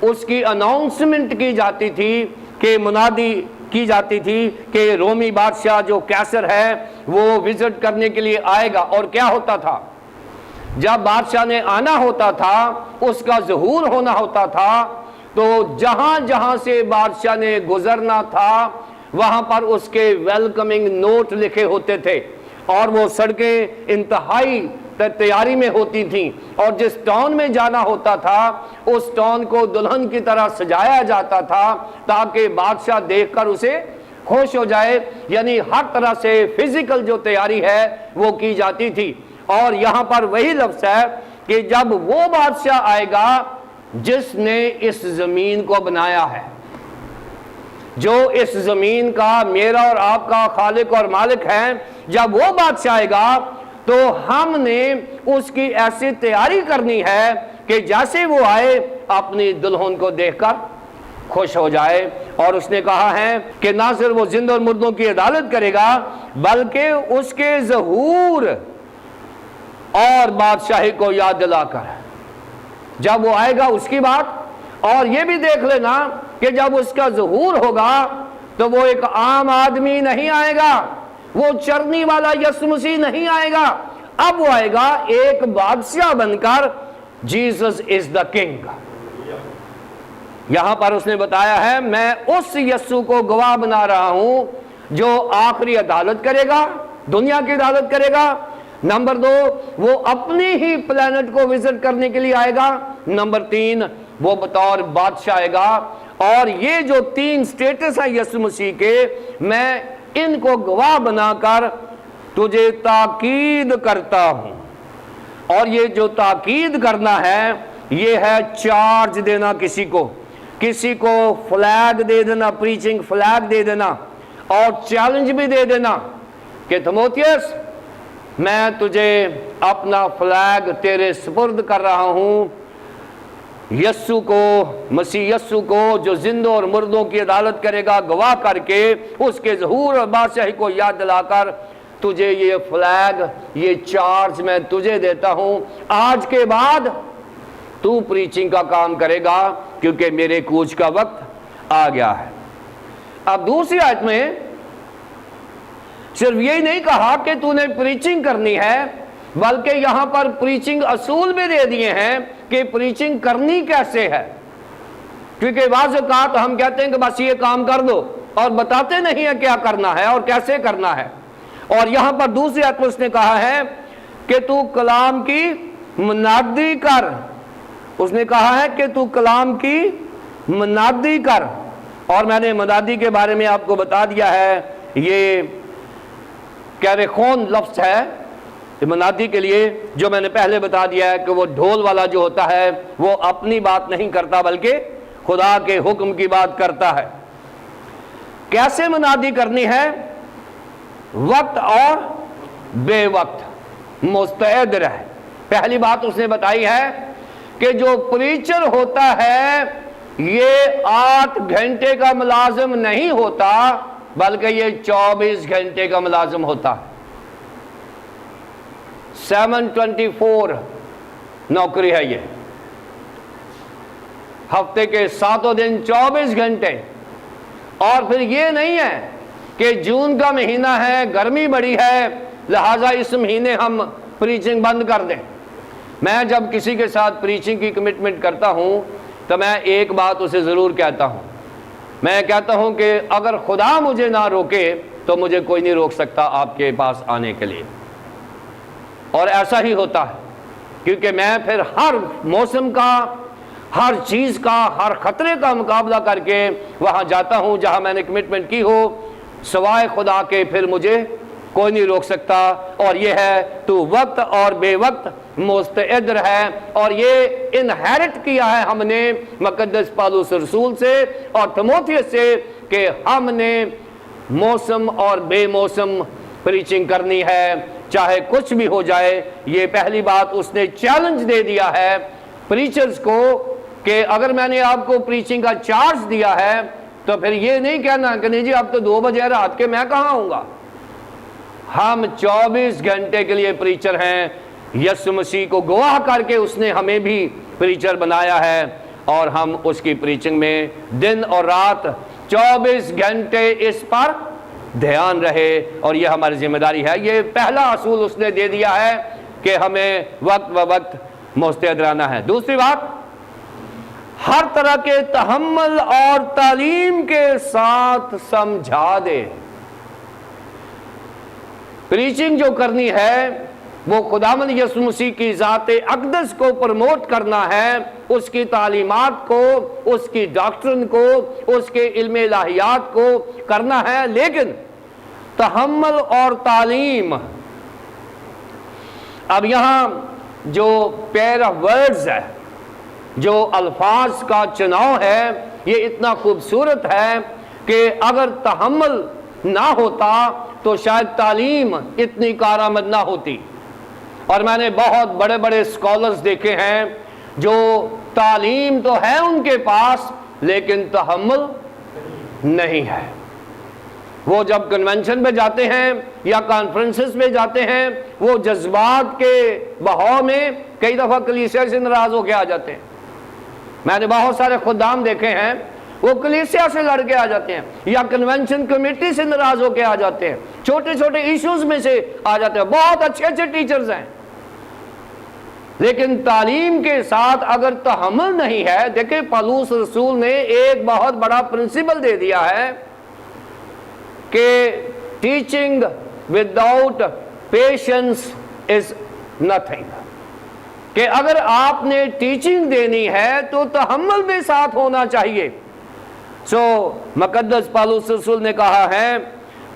اس کی اناؤنسمنٹ کی جاتی تھی کہ منادی کی جاتی تھی کہ رومی بادشاہ جو کیسر ہے وہ وزٹ کرنے کے لیے آئے گا۔ اور کیا ہوتا تھا؟ جب بادشاہ نے آنا ہوتا تھا، اس کا ظہور ہونا ہوتا تھا، تو جہاں جہاں سے بادشاہ نے گزرنا تھا وہاں پر اس کے ویلکمنگ نوٹ لکھے ہوتے تھے، اور وہ سڑکیں انتہائی تیاری میں ہوتی تھیں، اور جس ٹاؤن میں جانا ہوتا تھا اس ٹاؤن کو دلہن کی طرح سجایا جاتا تھا تاکہ بادشاہ دیکھ کر اسے خوش ہو جائے، یعنی ہر طرح سے فزیکل جو تیاری ہے وہ کی جاتی تھی۔ اور یہاں پر وہی لفظ ہے کہ جب وہ بادشاہ آئے گا جس نے اس زمین کو بنایا ہے، جو اس زمین کا میرا اور آپ کا خالق اور مالک ہے، جب وہ بادشاہ آئے گا تو ہم نے اس کی ایسی تیاری کرنی ہے کہ جیسے وہ آئے اپنی دلہن کو دیکھ کر خوش ہو جائے۔ اور اس نے کہا ہے کہ نہ صرف وہ زندہ اور مردوں کی عدالت کرے گا بلکہ اس کے ظہور اور بادشاہی کو یاد دلا کر، جب وہ آئے گا اس کی بات۔ اور یہ بھی دیکھ لینا کہ جب اس کا ظہور ہوگا تو وہ ایک عام آدمی نہیں آئے گا، وہ چرنی والا یسوع مسیح نہیں آئے گا، اب وہ آئے گا ایک بادشاہ بن کر، جیسس از دا کنگ۔ یہاں پر اس نے بتایا ہے میں اس یسوع کو گواہ بنا رہا ہوں جو آخری عدالت کرے گا، دنیا کی عدالت کرے گا۔ نمبر 2، وہ اپنی ہی پلانٹ کو وزٹ کرنے کے لیے آئے گا۔ نمبر 3، وہ بطور بادشاہ آئے گا۔ اور یہ جو 3 سٹیٹس ہیں یسوع مسیح کے، میں ان کو گواہ بنا کر تجھے تاکید کرتا ہوں۔ اور یہ جو تاکید کرنا ہے یہ ہے چارج دینا، کسی کو فلیگ دے دینا، پریچنگ فلیگ دے دینا، اور چیلنج بھی دے دینا کہ تیموتھیوس میں تجھے اپنا فلیگ تیرے سپرد کر رہا ہوں، یسوع کو، مسیح یسوع کو جو زندوں اور مردوں کی عدالت کرے گا، گواہ کر کے اس کے ظہور اور بادشاہی کو یاد دلا کر تجھے یہ فلیگ، یہ چارج میں تجھے دیتا ہوں، آج کے بعد تو پریچنگ کا کام کرے گا کیونکہ میرے کوچ کا وقت آ گیا ہے۔ اب دوسری آیت میں صرف یہی نہیں کہا کہ تو نے پریچنگ کرنی ہے، بلکہ یہاں پر پریچنگ اصول بھی دے دیے ہیں کہ پریچنگ کرنی کیسے ہے، کیونکہ بعض اوقات ہم کہتے ہیں کہ بس یہ کام کر دو اور بتاتے نہیں ہیں کیا کرنا ہے اور کیسے کرنا ہے۔ اور یہاں پر دوسری آیت میں اس نے کہا ہے کہ تو کلام کی منادی کر، اس نے کہا ہے کہ تو کلام کی منادی کر۔ اور میں نے منادی کے بارے میں آپ کو بتا دیا ہے، یہ کیرخون لفظ ہے منادی کے لیے جو میں نے پہلے بتا دیا ہے کہ وہ ڈھول والا جو ہوتا ہے وہ اپنی بات نہیں کرتا بلکہ خدا کے حکم کی بات کرتا ہے۔ کیسے منادی کرنی ہے؟ وقت اور بے وقت مستعد رہے۔ پہلی بات اس نے بتائی ہے کہ جو پریچر ہوتا ہے یہ 8 گھنٹے کا ملازم نہیں ہوتا بلکہ یہ 24 گھنٹے کا ملازم ہوتا ہے۔ 724 نوکری ہے یہ، ہفتے کے 7 دن 24 گھنٹے۔ اور پھر یہ نہیں ہے کہ جون کا مہینہ ہے، گرمی بڑی ہے، لہٰذا اس مہینے ہم پریچنگ بند کر دیں۔ میں جب کسی کے ساتھ پریچنگ کی کمٹمنٹ کرتا ہوں تو میں ایک بات اسے ضرور کہتا ہوں، میں کہتا ہوں کہ اگر خدا مجھے نہ روکے تو مجھے کوئی نہیں روک سکتا آپ کے پاس آنے کے لیے۔ اور ایسا ہی ہوتا ہے، کیونکہ میں پھر ہر موسم کا، ہر چیز کا، ہر خطرے کا مقابلہ کر کے وہاں جاتا ہوں جہاں میں نے کمٹمنٹ کی ہو، سوائے خدا کے پھر مجھے کوئی نہیں روک سکتا۔ اور یہ ہے تو وقت اور بے وقت مستعد رہے، اور یہ انہیرٹ کیا ہے ہم نے مقدس پالوس رسول سے اور تیموتھیوس سے کہ ہم نے موسم اور بے موسم پریچنگ کرنی ہے، چاہے کچھ بھی ہو جائے۔ یہ پہلی بات اس نے چیلنج دے دیا ہے پریچرز کو کہ اگر میں نے آپ کو پریچنگ کا چارج دیا ہے تو پھر یہ نہیں کہنا کہ نہیں جی اب تو 2 بجے رات کے میں کہاں آؤں گا۔ ہم 24 گھنٹے کے لیے پریچر ہیں۔ یسوع مسیح کو گواہ کر کے اس نے ہمیں بھی پریچر بنایا ہے، اور ہم اس کی پریچنگ میں دن اور رات 24 گھنٹے اس پر دھیان رہے، اور یہ ہماری ذمہ داری ہے۔ یہ پہلا اصول اس نے دے دیا ہے کہ ہمیں وقت و وقت مستعد رہنا ہے۔ دوسری بات، ہر طرح کے تحمل اور تعلیم کے ساتھ سمجھا دے۔ پریچنگ جو کرنی ہے وہ خداوند یسوع مسیح کی ذات اقدس کو پروموٹ کرنا ہے، اس کی تعلیمات کو، اس کی ڈاکٹرن کو، اس کے علم الہیات کو کرنا ہے، لیکن تحمل اور تعلیم۔ اب یہاں جو پیئر آف ورڈز ہے، جو الفاظ کا چناؤ ہے، یہ اتنا خوبصورت ہے کہ اگر تحمل نہ ہوتا تو شاید تعلیم اتنی کارآمد نہ ہوتی۔ اور میں نے بہت بڑے بڑے اسکالرز دیکھے ہیں جو تعلیم تو ہے ان کے پاس لیکن تحمل نہیں ہے۔ وہ جب کنونشن میں جاتے ہیں یا کانفرنسز میں جاتے ہیں، وہ جذبات کے بہاؤ میں کئی دفعہ کلیسیا سے ناراض ہو کے آ جاتے ہیں۔ میں نے بہت سارے خدام دیکھے ہیں، وہ کلیسیا سے لڑ کے آ جاتے ہیں یا کنونشن کمیٹی سے ناراض ہو کے آ جاتے ہیں، چھوٹے چھوٹے ایشوز میں سے آ جاتے ہیں۔ بہت اچھے اچھے ٹیچرز ہیں، لیکن تعلیم کے ساتھ اگر تحمل نہیں ہے، دیکھیں پالوس رسول نے ایک بہت بڑا پرنسپل دے دیا ہے کہ teaching without patience is nothing, کہ اگر آپ نے ٹیچنگ دینی ہے تو تحمل بھی ساتھ ہونا چاہیے۔ مقدس پالوس رسول نے کہا ہے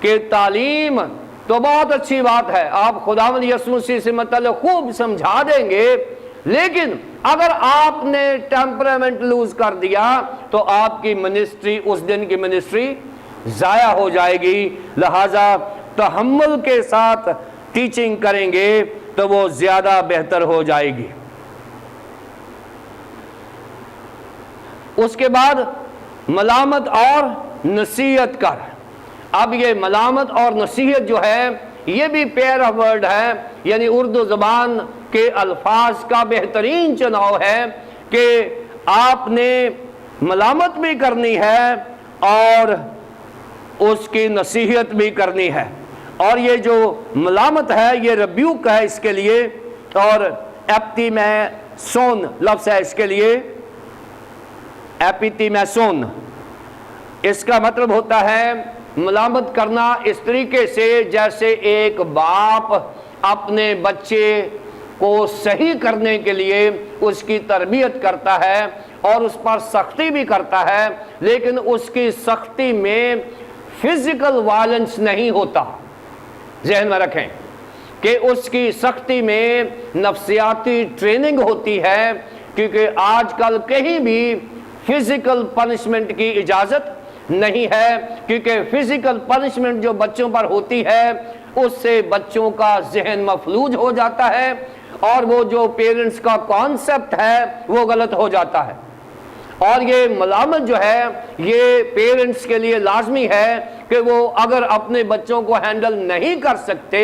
کہ تعلیم تو بہت اچھی بات ہے، آپ خداوند یسوع مسیح سے متعلق خوب سمجھا دیں گے، لیکن اگر آپ نے ٹیمپرامنٹ لوز کر دیا تو آپ کی منسٹری، اس دن کی منسٹری ضائع ہو جائے گی۔ لہذا تحمل کے ساتھ ٹیچنگ کریں گے تو وہ زیادہ بہتر ہو جائے گی۔ اس کے بعد ملامت اور نصیحت کر۔ اب یہ ملامت اور نصیحت جو ہے یہ بھی پیئر آف ورڈ ہے، یعنی اردو زبان کے الفاظ کا بہترین چناؤ ہے کہ آپ نے ملامت بھی کرنی ہے اور اس کی نصیحت بھی کرنی ہے۔ اور یہ جو ملامت ہے یہ ریبیوک ہے اس کے لیے، اور ایپٹیمیسون لفظ ہے اس کے لیے، ایپیٹیمیسون۔ اس کا مطلب ہوتا ہے ملامت کرنا اس طریقے سے جیسے ایک باپ اپنے بچے کو صحیح کرنے کے لیے اس کی تربیت کرتا ہے اور اس پر سختی بھی کرتا ہے، لیکن اس کی سختی میں فزیکل وائلنس نہیں ہوتا۔ ذہن میں رکھیں، کہ اس کی سختی میں نفسیاتی ٹریننگ ہوتی ہے، کیونکہ آج کل کہیں بھی فزیکل پنشمنٹ کی اجازت نہیں ہے، کیونکہ فزیکل پنشمنٹ جو بچوں پر ہوتی ہے اس سے بچوں کا ذہن مفلوج ہو جاتا ہے اور وہ جو پیرنٹس کا کانسیپٹ ہے وہ غلط ہو جاتا ہے۔ اور یہ ملامت جو ہے یہ پیرنٹس کے لیے لازمی ہے کہ وہ اگر اپنے بچوں کو ہینڈل نہیں کر سکتے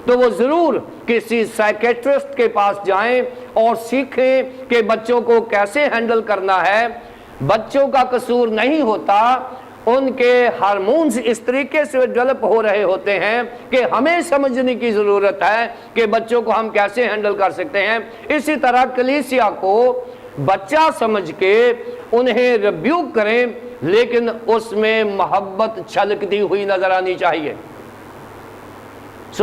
تو وہ ضرور کسی سائیکیٹرسٹ کے پاس جائیں اور سیکھیں کہ بچوں کو کیسے ہینڈل کرنا ہے۔ بچوں کا قصور نہیں ہوتا، ان کے ہارمونز اس طریقے سے ڈیولپ ہو رہے ہوتے ہیں کہ ہمیں سمجھنے کی ضرورت ہے کہ بچوں کو ہم کیسے ہینڈل کر سکتے ہیں۔ اسی طرح کلیسیا کو بچہ سمجھ کے انہیں ریبیوک کریں، لیکن اس میں محبت چھلکتی ہوئی نظر آنی چاہیے۔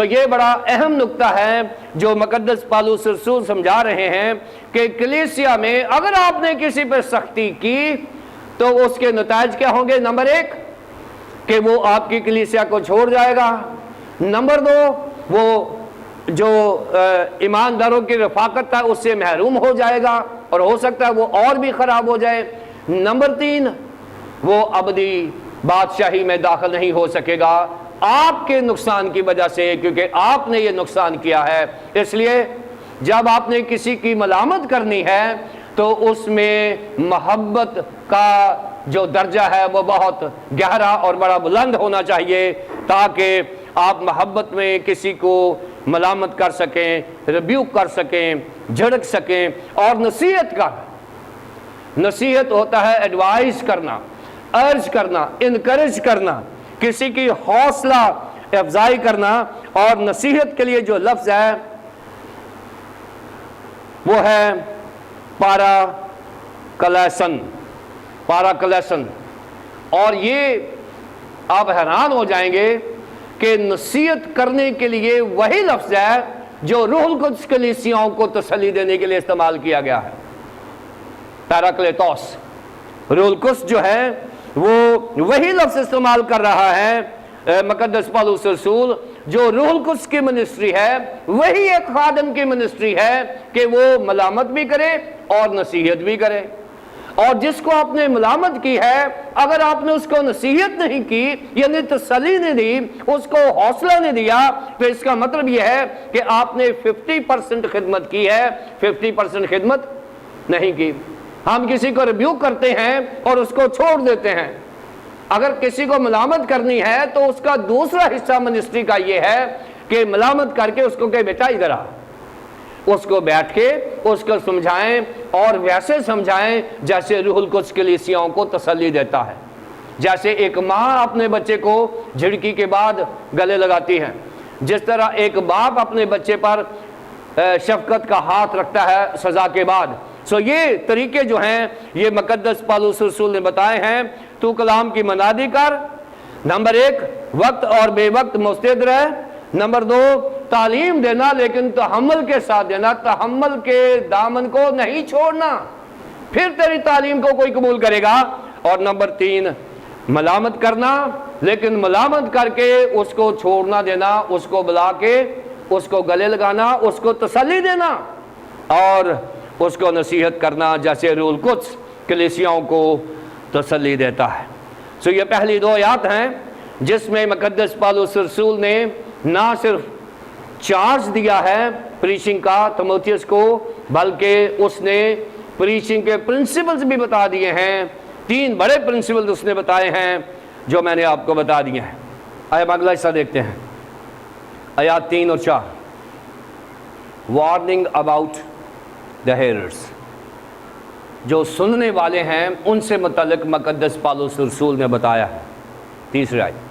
یہ بڑا اہم نقطہ ہے جو مقدس پالوس رسول سمجھا رہے ہیں کہ کلیسیا میں اگر آپ نے کسی پر سختی کی تو اس کے نتائج کیا ہوں گے؟ نمبر 1 کہ وہ آپ کی کلیسیا کو چھوڑ جائے گا، نمبر 2 وہ جو ایمانداروں کی رفاقت ہے اس سے محروم ہو جائے گا اور ہو سکتا ہے وہ اور بھی خراب ہو جائے، نمبر 3 وہ ابدی بادشاہی میں داخل نہیں ہو سکے گا آپ کے نقصان کی وجہ سے، کیونکہ آپ نے یہ نقصان کیا ہے۔ اس لیے جب آپ نے کسی کی ملامت کرنی ہے تو اس میں محبت کا جو درجہ ہے وہ بہت گہرا اور بڑا بلند ہونا چاہیے تاکہ آپ محبت میں کسی کو ملامت کر سکیں، ریبیوک کر سکیں، جھڑک سکیں۔ اور نصیحت ہوتا ہے ایڈوائز کرنا، ارج کرنا، انکریج کرنا، کسی کی حوصلہ افزائی کرنا۔ اور نصیحت کے لیے جو لفظ ہے وہ ہے پاراکلیسن، اور یہ آپ حیران ہو جائیں گے کہ نصیحت کرنے کے لیے وہی لفظ ہے جو روح القدس کلیسیاؤں کو تسلی دینے کے لیے استعمال کیا گیا ہے، پیراکلیتوس۔ روح القدس جو ہے وہ وہی لفظ استعمال کر رہا ہے مقدس پالوس رسول، جو روح القدس کی منسٹری ہے وہی ایک خادم کی منسٹری ہے کہ وہ ملامت بھی کرے اور نصیحت بھی کرے۔ اور جس کو آپ نے ملامت کی ہے اگر آپ نے اس کو نصیحت نہیں کی یعنی تسلی نہیں دی، اس کو حوصلہ نہیں دیا، تو اس کا مطلب یہ ہے کہ آپ نے 50% خدمت کی ہے، 50% خدمت نہیں کی۔ ہم کسی کو ریبیوک کرتے ہیں اور اس کو چھوڑ دیتے ہیں۔ اگر کسی کو ملامت کرنی ہے تو اس کا دوسرا حصہ منسٹری کا یہ ہے کہ ملامت کر کے اس کو کہ بیٹا ادھر آ، اس کو بیٹھ کے اس کو سمجھائیں اور ویسے سمجھائیں جیسے روح القدس کلیسیاؤں کو تسلی دیتا ہے۔ جیسے ایک ماں اپنے بچے کو جھڑکی کے بعد گلے لگاتی ہے، جس طرح ایک باپ اپنے بچے پر شفقت کا ہاتھ رکھتا ہے سزا کے بعد۔ یہ طریقے جو ہیں یہ مقدس پالوس رسول نے بتائے ہیں۔ تو کلام کی منادی کر، نمبر 1 وقت اور بے وقت مستعد رہ، نمبر 2 تعلیم دینا لیکن تحمل کے ساتھ دینا، تحمل کے دامن کو نہیں چھوڑنا، پھر تیری تعلیم کو کوئی قبول کرے گا۔ اور نمبر 3 ملامت کرنا لیکن ملامت کر کے اس کو چھوڑنا دینا، اس کو بلا کے اس کو گلے لگانا، اس کو تسلی دینا اور اس کو نصیحت کرنا جیسے روح القدس کلیسیاؤں کو تسلی دیتا ہے۔ یہ پہلی 2 آیات ہیں جس میں مقدس پالوس رسول نے نہ صرف چارج دیا ہے پریچنگ کا تیموتھیوس کو، بلکہ اس نے پریچنگ کے پرنسپلز بھی بتا دیے ہیں۔ 3 بڑے پرنسپلز اس نے بتائے ہیں جو میں نے آپ کو بتا دیے ہیں۔ آئے اگلا حصہ دیکھتے ہیں، آیات 3 اور 4۔ وارننگ اباؤٹ دا ہیئررز، جو سننے والے ہیں ان سے متعلق مقدس پالوس رسول نے بتایا ہے۔ 3 آیت،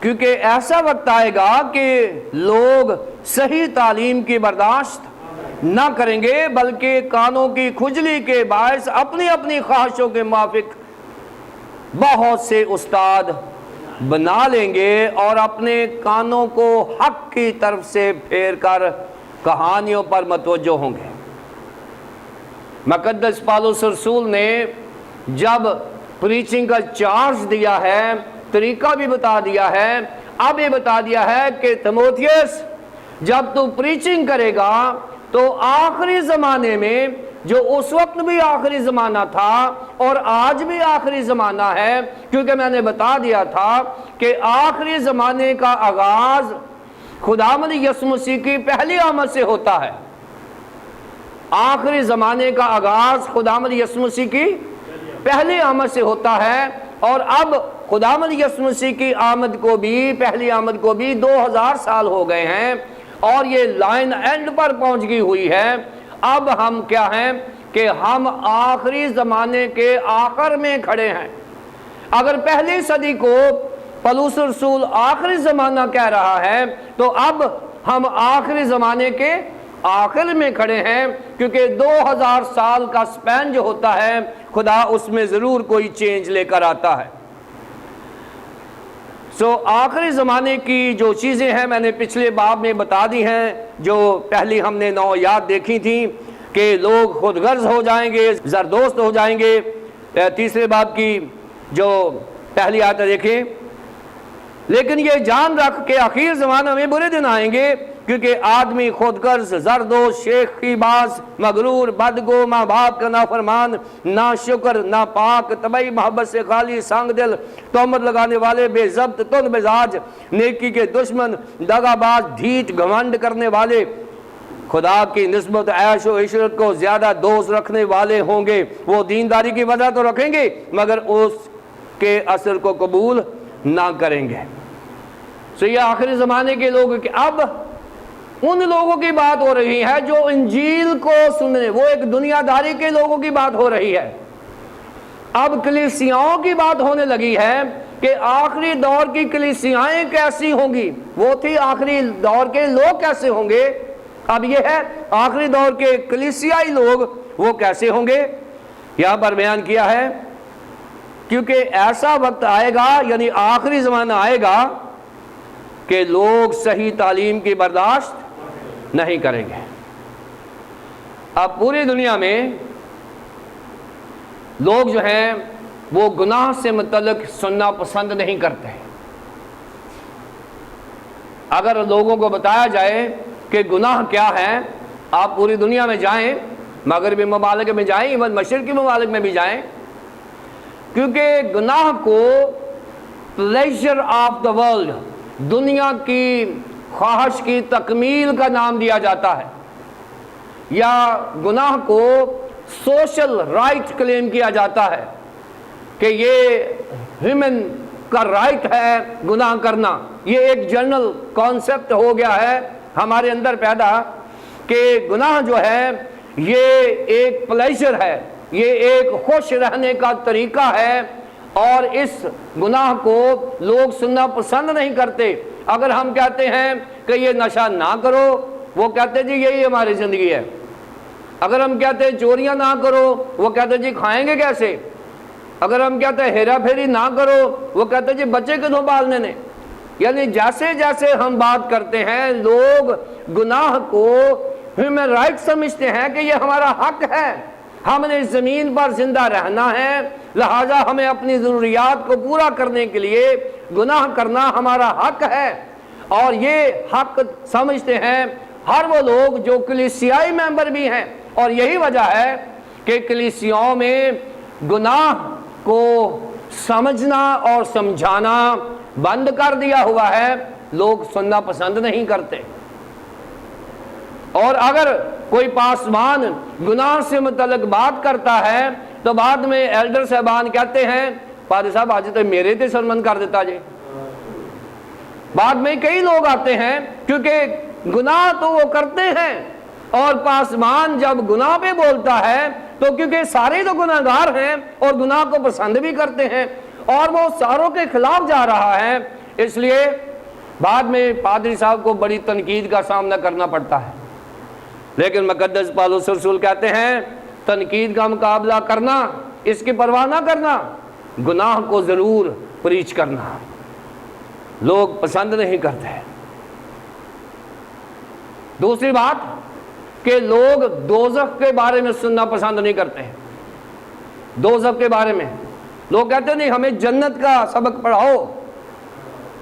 کیونکہ ایسا وقت آئے گا کہ لوگ صحیح تعلیم کی برداشت نہ کریں گے بلکہ کانوں کی کھجلی کے باعث اپنی اپنی خواہشوں کے موافق بہت سے استاد بنا لیں گے اور اپنے کانوں کو حق کی طرف سے پھیر کر کہانیوں پر متوجہ ہوں گے۔ مقدس پالوس رسول نے جب پریچنگ کا چارج دیا ہے، طریقہ بھی بتا دیا ہے، اب یہ بتا دیا ہے کہ تیموتھیوس جب تو پریچنگ کرے گا تو آخری زمانے میں، جو اس وقت بھی آخری زمانہ تھا اور آج بھی آخری زمانہ ہے، کیونکہ میں نے بتا دیا تھا کہ آخری زمانے کا آغاز خداوند یسوع مسیح کی پہلی آمد سے ہوتا ہے۔ آخری زمانے کا آغاز خداوند یسوع مسیح کی پہلی آمد سے ہوتا ہے، اور اب خداوند یسوع مسیح کی آمد کو بھی، پہلی آمد کو بھی 2000 سال ہو گئے ہیں، اور یہ لائن اینڈ پر پہنچ گئی ہوئی ہے۔ اب ہم کیا ہیں کہ ہم آخری زمانے کے آخر میں کھڑے ہیں۔ اگر پہلی صدی کو پولس رسول آخری زمانہ کہہ رہا ہے، تو اب ہم آخری زمانے کے آخر میں کھڑے ہیں، کیونکہ 2000 سال کا سپین جو ہوتا ہے، خدا اس میں ضرور کوئی چینج لے کر آتا ہے۔ آخری زمانے کی جو چیزیں ہیں میں نے پچھلے باب میں بتا دی ہیں، جو پہلی ہم نے نوعیات دیکھی تھی کہ لوگ خود غرض ہو جائیں گے، زردوست ہو جائیں گے۔ تیسرے باب کی جو پہلی آیت دیکھیں، لیکن یہ جان رکھ کے آخر زمانہ میں برے دن آئیں گے، کیونکہ آدمی خود غرض، زردوست، شیخی باز، مغرور، بدگو، ماں باپ کا نافرمان، نا شکر، نا پاک، طبعی محبت سے خالی، سنگ دل، تہمت لگانے والے، بے ضبط، تند مزاج، نیکی کے دشمن، دغا باز، ڈھیٹ، گھمنڈ کرنے والے، خدا کی نسبت عیش و عشرت کو زیادہ دوست رکھنے والے ہوں گے۔ وہ دینداری کی وجہ تو رکھیں گے، مگر اس کے اثر کو قبول نہ کریں گے۔ یہ آخری زمانے کے لوگ، کہ اب ان لوگوں کی بات ہو رہی ہے جو انجیل کو سننے، وہ ایک دنیا داری کے لوگوں کی بات ہو رہی ہے۔ اب کلیسیاؤں کی بات ہونے لگی ہے کہ آخری دور کی کلیسیائیں کیسی ہوں گی، وہ تھی آخری دور کے لوگ کیسے ہوں گے۔ اب یہ ہے آخری دور کے کلیسیائی لوگ وہ کیسے ہوں گے، یہاں پر بیان کیا ہے، کیونکہ ایسا وقت آئے گا، یعنی آخری زمانہ آئے گا کہ لوگ صحیح تعلیم کی برداشت نہیں کریں گے۔ اب پوری دنیا میں لوگ جو ہیں وہ گناہ سے متعلق سننا پسند نہیں کرتے۔ اگر لوگوں کو بتایا جائے کہ گناہ کیا ہے، آپ پوری دنیا میں جائیں، مغربی ممالک میں جائیں، ایون مشرقی ممالک میں بھی جائیں، کیونکہ گناہ کو پلیزر آف دا ورلڈ، دنیا کی خواہش کی تکمیل کا نام دیا جاتا ہے، یا گناہ کو سوشل رائٹ کلیم کیا جاتا ہے کہ یہ ہیومن کا رائٹ ہے گناہ کرنا۔ یہ ایک جنرل کانسیپٹ ہو گیا ہے ہمارے اندر پیدا کہ گناہ جو ہے یہ ایک پلیزر ہے، یہ ایک خوش رہنے کا طریقہ ہے، اور اس گناہ کو لوگ سننا پسند نہیں کرتے۔ اگر ہم کہتے ہیں کہ یہ نشہ نہ کرو، وہ کہتے جی یہی ہماری زندگی ہے۔ اگر ہم کہتے ہیں چوریاں نہ کرو، وہ کہتے جی کھائیں گے کیسے۔ اگر ہم کہتے ہیں ہیرا پھیری نہ کرو، وہ کہتے جی بچے کدھوں پالنے نے۔ یعنی جیسے جیسے ہم بات کرتے ہیں، لوگ گناہ کو ہیومن رائٹ سمجھتے ہیں کہ یہ ہمارا حق ہے، ہم نے اس زمین پر زندہ رہنا ہے، لہذا ہمیں اپنی ضروریات کو پورا کرنے کے لیے گناہ کرنا ہمارا حق ہے۔ اور یہ حق سمجھتے ہیں ہر وہ لوگ جو کلیسیائی ممبر بھی ہیں، اور یہی وجہ ہے کہ کلیسیاؤں میں گناہ کو سمجھنا اور سمجھانا بند کر دیا ہوا ہے، لوگ سننا پسند نہیں کرتے۔ اور اگر کوئی پاسبان گناہ سے متعلق بات کرتا ہے تو بعد میں ایلڈر صاحبان کہتے ہیں پادری صاحب آج تو میرے تے سرمن کر دیتا جی۔ بعد میں کئی لوگ آتے ہیں کیونکہ گناہ تو وہ کرتے ہیں، اور پاسبان جب گناہ پہ بولتا ہے تو کیونکہ سارے تو گناہ گار ہیں اور گناہ کو پسند بھی کرتے ہیں، اور وہ ساروں کے خلاف جا رہا ہے، اس لیے بعد میں پادری صاحب کو بڑی تنقید کا سامنا کرنا پڑتا ہے۔ لیکن مقدس پالوس رسول کہتے ہیں تنقید کا مقابلہ کرنا، اس کی پرواہ نہ کرنا، گناہ کو ضرور پریچ کرنا، لوگ پسند نہیں کرتے۔ دوسری بات کہ لوگ دوزخ کے بارے میں سننا پسند نہیں کرتے ہیں۔ دوزخ کے بارے میں لوگ کہتے ہیں نہیں ہمیں جنت کا سبق پڑھاؤ،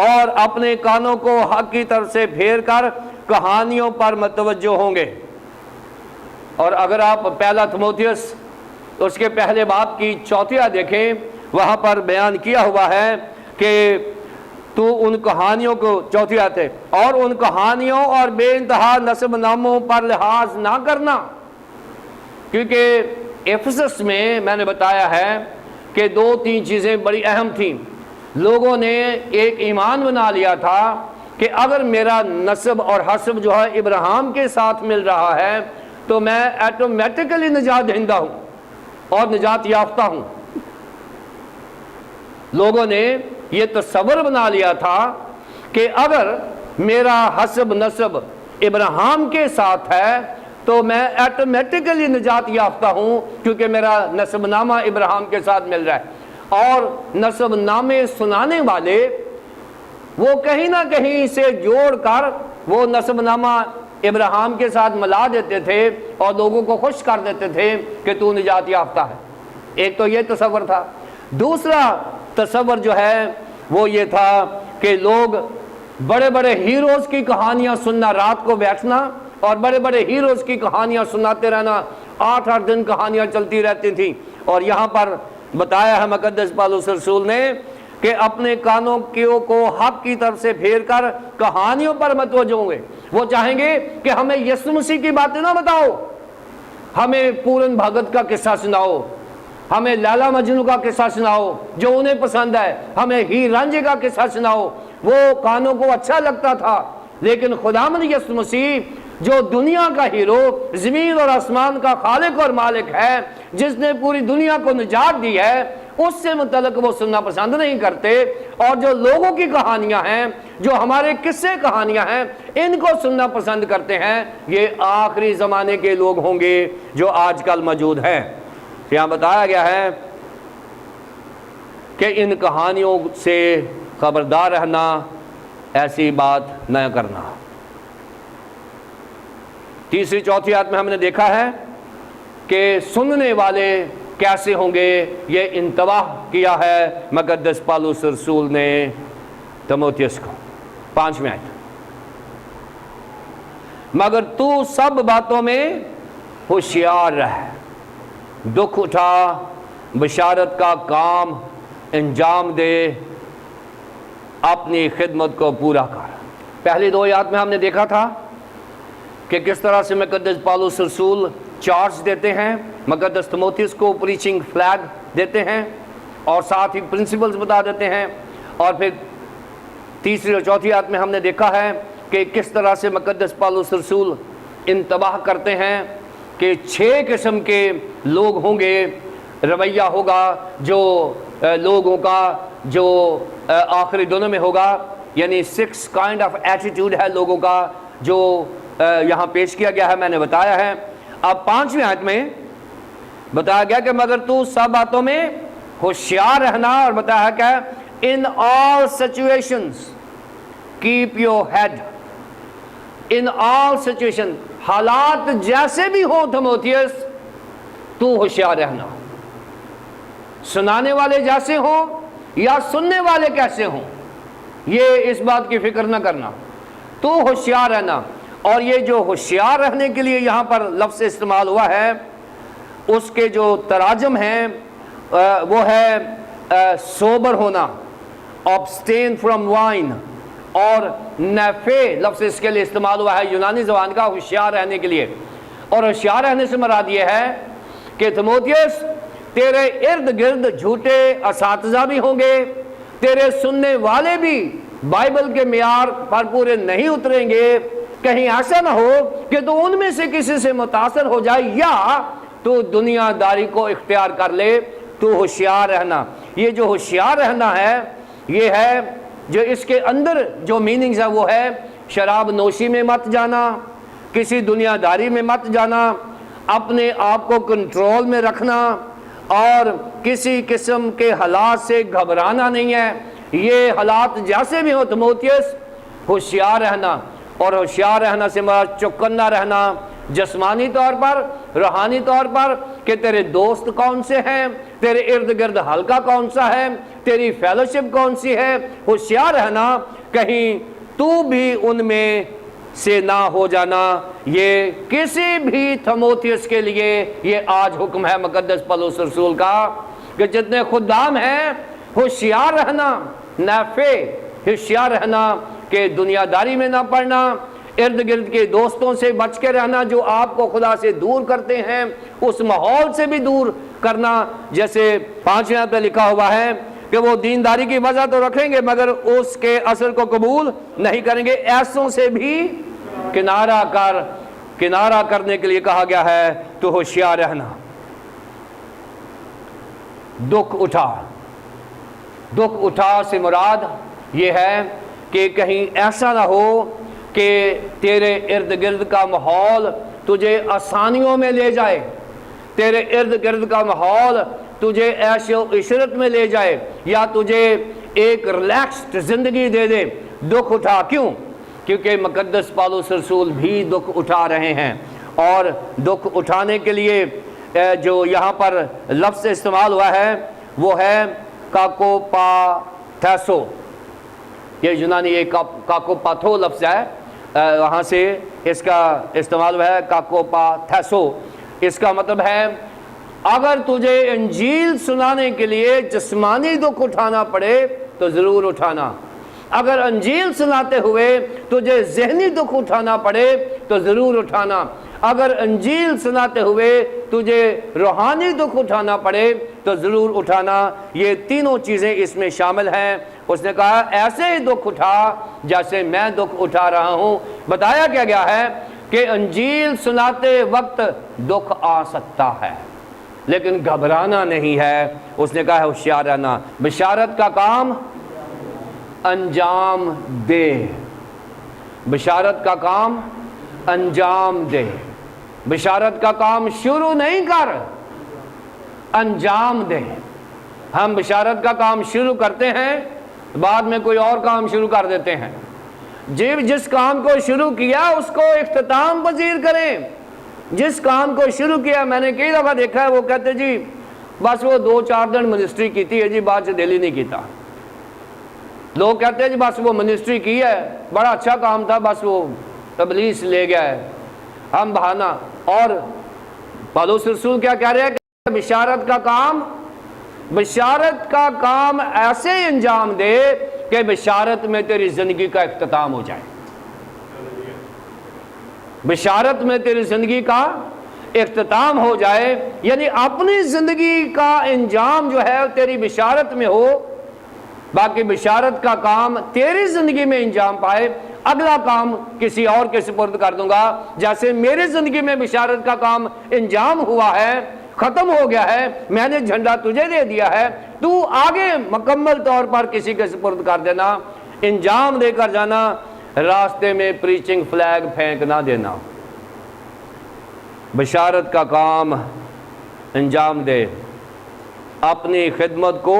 اور اپنے کانوں کو حق کی طرف سے پھیر کر کہانیوں پر متوجہ ہوں گے۔ اور اگر آپ پہلا تیموتھیوس اس کے پہلے باب کی 4 آیت دیکھیں، وہاں پر بیان کیا ہوا ہے کہ تو ان کہانیوں کو 4 آیت ہے، اور ان کہانیوں اور بے انتہا نسب ناموں پر لحاظ نہ کرنا، کیونکہ افسس میں نے بتایا ہے کہ 2-3 چیزیں بڑی اہم تھیں۔ لوگوں نے ایک ایمان بنا لیا تھا کہ اگر میرا نسب اور حسب جو ہے ابراہیم کے ساتھ مل رہا ہے تو میں ایٹومیٹکلی نجات دہندہ ہوں اور نجات یافتہ ہوں۔ لوگوں نے یہ تصور بنا لیا تھا کہ اگر میرا حسب نسب ابراہیم کے ساتھ ہے تو میں ایٹومیٹکلی نجات یافتہ ہوں، کیونکہ میرا نسب نامہ ابراہیم کے ساتھ مل رہا ہے۔ اور نسب نامے سنانے والے وہ کہیں نہ کہیں سے جوڑ کر وہ نسب نامہ ابراہیم کے ساتھ ملا دیتے تھے اور لوگوں کو خوش کر دیتے تھے کہ تو نجات یافتہ ہے۔ ایک تو یہ تصور تھا۔ دوسرا تصور جو ہے وہ یہ تھا کہ لوگ بڑے بڑے ہیروز کی کہانیاں سننا، رات کو بیٹھنا اور بڑے بڑے ہیروز کی کہانیاں سناتے رہنا، 8 دن کہانیاں چلتی رہتی تھیں۔ اور یہاں پر بتایا ہے مقدس پالوس رسول نے کہ اپنے کانوں کو حق کی طرف سے پھیر کر کہانیوں پر متوجہ ہوں گے۔ وہ چاہیں گے کہ ہمیں یسوع مسیح کی باتیں نہ بتاؤ، ہمیں پورن بھگت کا قصہ سناؤ، ہمیں لیلا مجنو کا قصہ سناؤ جو انہیں پسند ہے، ہمیں ہیر رانجھے کا قصہ سناؤ۔ وہ کانوں کو اچھا لگتا تھا، لیکن خداوند یسوع مسیح جو دنیا کا ہیرو، زمین اور آسمان کا خالق اور مالک ہے، جس نے پوری دنیا کو نجات دی ہے، اس سے متعلق وہ سننا پسند نہیں کرتے۔ اور جو لوگوں کی کہانیاں ہیں، جو ہمارے قصے کہانیاں ہیں، ان کو سننا پسند کرتے ہیں۔ یہ آخری زمانے کے لوگ ہوں گے جو آج کل موجود ہیں۔ یہاں بتایا گیا ہے کہ ان کہانیوں سے خبردار رہنا، ایسی بات نہ کرنا۔ 3-4 آیت میں ہم نے دیکھا ہے کہ سننے والے کیسے ہوں گے، یہ انتباہ کیا ہے مقدس پالوس رسول نے تیموتھیوس کو۔ 5ویں آیت، مگر تو سب باتوں میں ہوشیار رہ، دکھ اٹھا، بشارت کا کام انجام دے، اپنی خدمت کو پورا کر۔ پہلی 2 آیات میں ہم نے دیکھا تھا کہ کس طرح سے مقدس پالوس رسول چارج دیتے ہیں، مقدس تیموتھیوس کو پریچنگ فلیگ دیتے ہیں اور ساتھ ہی پرنسپلز بتا دیتے ہیں۔ اور پھر 3 اور 4 آیت میں ہم نے دیکھا ہے کہ کس طرح سے مقدس پالوس رسول انتباہ کرتے ہیں کہ 6 قسم کے لوگ ہوں گے، رویہ ہوگا جو لوگوں کا جو آخری دنوں میں ہوگا، یعنی 6 کائنڈ آف ایٹیٹیوڈ ہے لوگوں کا جو یہاں پیش کیا گیا ہے، میں نے بتایا ہے۔ اب 5ویں آیت میں بتایا گیا کہ مگر تو سب باتوں میں ہوشیار رہنا، اور بتایا کہ in all situations keep your head، in all situations، حالات جیسے بھی ہوں تیموتھیوس تو ہوشیار رہنا، سنانے والے جیسے ہوں یا سننے والے کیسے ہوں، یہ اس بات کی فکر نہ کرنا، تو ہوشیار رہنا۔ اور یہ جو ہوشیار رہنے کے لیے یہاں پر لفظ استعمال ہوا ہے، اس کے جو تراجم ہیں وہ ہے سوبر ہونا، abstain from wine، اور نیفے لفظ اس کے لیے استعمال ہوا ہے یونانی زبان کا ہوشیار رہنے کے لیے۔ اور ہوشیار رہنے سے مراد یہ ہے کہ تیموتھیوس تیرے ارد گرد جھوٹے اساتذہ بھی ہوں گے، تیرے سننے والے بھی بائبل کے معیار پر پورے نہیں اتریں گے، کہیں ایسا نہ ہو کہ تو ان میں سے کسی سے متاثر ہو جائے یا تو دنیا داری کو اختیار کر لے۔ تو ہوشیار رہنا، یہ جو ہوشیار رہنا ہے یہ ہے جو اس کے اندر جو میننگز ہے وہ ہے شراب نوشی میں مت جانا، کسی دنیا داری میں مت جانا، اپنے آپ کو کنٹرول میں رکھنا، اور کسی قسم کے حالات سے گھبرانا نہیں ہے۔ یہ حالات جیسے بھی ہو تیموتھیوس ہوشیار رہنا، اور ہوشیار رہنا سے مراد چوکنا رہنا، جسمانی طور پر، روحانی طور پر، کہ تیرے دوست کون سے ہیں، تیرے ارد گرد حلقہ کون سا ہے، تیری فیلوشپ کون سی ہے۔ ہوشیار رہنا کہیں تو بھی ان میں سے نہ ہو جانا۔ یہ کسی بھی تھموتھیوس کے لیے یہ آج حکم ہے مقدس پولس رسول کا کہ جتنے خدام ہیں ہوشیار رہنا، نافع ہوشیار رہنا کہ دنیا داری میں نہ پڑنا، ارد گرد کے دوستوں سے بچ کے رہنا جو آپ کو خدا سے دور کرتے ہیں، اس ماحول سے بھی دور کرنا۔ جیسے 5ویں پہ لکھا ہوا ہے کہ وہ دینداری کی وجہ تو رکھیں گے مگر اس کے اثر کو قبول نہیں کریں گے۔ ایسوں سے بھی کنارہ کرنے کے لیے کہا گیا ہے تو ہوشیار رہنا۔ دکھ اٹھا سے مراد یہ ہے کہ کہیں ایسا نہ ہو کہ تیرے ارد گرد کا ماحول تجھے آسانیوں میں لے جائے، تیرے ارد گرد کا ماحول تجھے عیش و عشرت میں لے جائے یا تجھے ایک ریلیکسڈ زندگی دے دے۔ دکھ اٹھا، کیوں؟ کیونکہ مقدس پولس رسول بھی دکھ اٹھا رہے ہیں، اور دکھ اٹھانے کے لیے جو یہاں پر لفظ استعمال ہوا ہے وہ ہے کاکوپاتھیسو۔ یہ یونانی ایک کاکوپاتھو لفظ ہے، وہاں سے اس کا استعمال ہوا ہے کاکوپاتھیسو۔ اس کا مطلب ہے اگر تجھے انجیل سنانے کے لیے جسمانی دکھ اٹھانا پڑے تو ضرور اٹھانا، اگر انجیل سناتے ہوئے تجھے ذہنی دکھ اٹھانا پڑے تو ضرور اٹھانا، اگر انجیل سناتے ہوئے تجھے روحانی دکھ اٹھانا پڑے تو ضرور اٹھانا۔ یہ تینوں چیزیں اس میں شامل ہیں۔ اس نے کہا ایسے ہی دکھ اٹھا جیسے میں دکھ اٹھا رہا ہوں۔ بتایا کیا گیا ہے کہ انجیل سناتے وقت دکھ آ سکتا ہے لیکن گھبرانا نہیں ہے۔ اس نے کہا ہے ہوشیار رہنا، بشارت کا کام انجام دے، بشارت کا کام انجام دے، بشارت کا کام شروع نہیں کر، انجام دے۔ ہم بشارت کا کام شروع کرتے ہیں بعد میں کوئی اور کام شروع کر دیتے ہیں۔ جس کام کو شروع کیا اس کو اختتام پذیر کریں۔ جس کام کو شروع کیا، میں نے کئی دفعہ دیکھا ہے وہ کہتے جی بس وہ 2-4 دن منسٹری کی تھی ہے جی، بعد سے دل ہی نہیں کیتا۔ لوگ کہتے ہیں جی بس وہ منسٹری کی ہے، بڑا اچھا کام تھا، بس وہ ابلیس لے گیا ہے، ہم بہانہ۔ اور پولس رسول کیا کہہ رہے ہیں کہ بشارت کا کام ایسے انجام دے کہ بشارت میں تیری زندگی کا اختتام ہو جائے، بشارت میں تیری زندگی کا اختتام ہو جائے، یعنی اپنی زندگی کا انجام جو ہے تیری بشارت میں ہو، باقی بشارت کا کام تیری زندگی میں انجام پائے، اگلا کام کسی اور کے سپرد کر دوں گا۔ جیسے میری زندگی میں بشارت کا کام انجام ہوا ہے، ختم ہو گیا ہے، میں نے جھنڈا تجھے دے دیا ہے، تو آگے مکمل طور پر کسی کے سپرد کر دینا، انجام دے کر جانا، راستے میں پریچنگ فلیگ پھینک نہ دینا۔ بشارت کا کام انجام دے، اپنی خدمت کو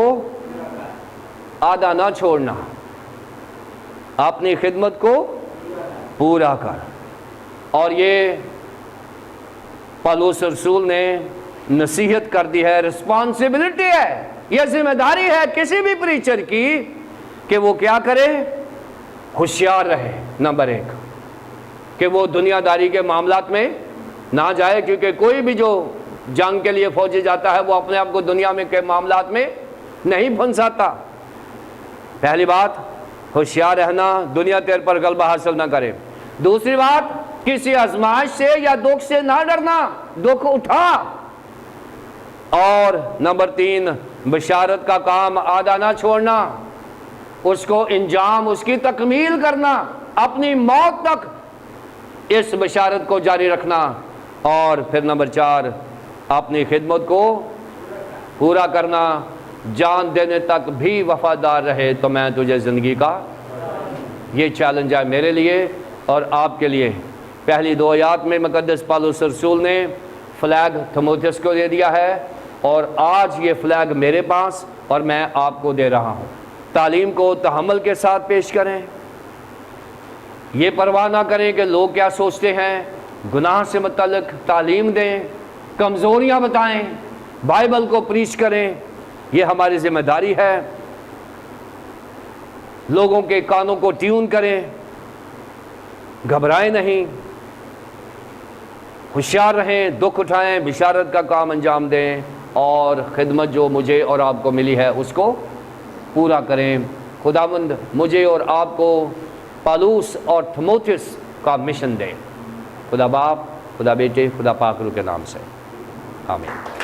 آدھا نہ چھوڑنا، اپنی خدمت کو پورا کر۔ اور یہ پولس رسول نے نصیحت کر دی ہے، رسپانسبلٹی ہے، یہ ذمہ داری ہے کسی بھی پریچر کی کہ وہ کیا کرے، ہوشیار رہے۔ نمبر 1 کہ وہ دنیا داری کے معاملات میں نہ جائے، کیونکہ کوئی بھی جو جنگ کے لیے فوجی جاتا ہے وہ اپنے آپ کو دنیا میں کے معاملات میں نہیں پھنساتا۔ پہلی بات ہوشیار رہنا، دنیا تیرے پر غلبہ حاصل نہ کرے۔ دوسری بات کسی آزمائش سے یا دکھ سے نہ ڈرنا، دکھ اٹھا۔ اور نمبر 3 بشارت کا کام آدھا نہ چھوڑنا، اس کو انجام، اس کی تکمیل کرنا، اپنی موت تک اس بشارت کو جاری رکھنا۔ اور پھر نمبر 4 اپنی خدمت کو پورا کرنا، جان دینے تک بھی وفادار رہے تو میں تجھے زندگی کا۔ یہ چیلنج ہے میرے لیے اور آپ کے لیے۔ پہلی 2 آیات میں مقدس پولس رسول نے فلیگ تھموتھیوس کو دے دیا ہے، اور آج یہ فلیگ میرے پاس اور میں آپ کو دے رہا ہوں۔ تعلیم کو تحمل کے ساتھ پیش کریں، یہ پرواہ نہ کریں کہ لوگ کیا سوچتے ہیں، گناہ سے متعلق تعلیم دیں، کمزوریاں بتائیں، بائبل کو پریچ کریں، یہ ہماری ذمہ داری ہے۔ لوگوں کے کانوں کو ٹیون کریں، گھبرائیں نہیں، ہوشیار رہیں، دکھ اٹھائیں، بشارت کا کام انجام دیں، اور خدمت جو مجھے اور آپ کو ملی ہے اس کو پورا کریں۔ خداوند مجھے اور آپ کو پالوس اور تھموتھیوس کا مشن دے۔ خدا باپ، خدا بیٹے، خدا پاک روح کے نام سے آمین۔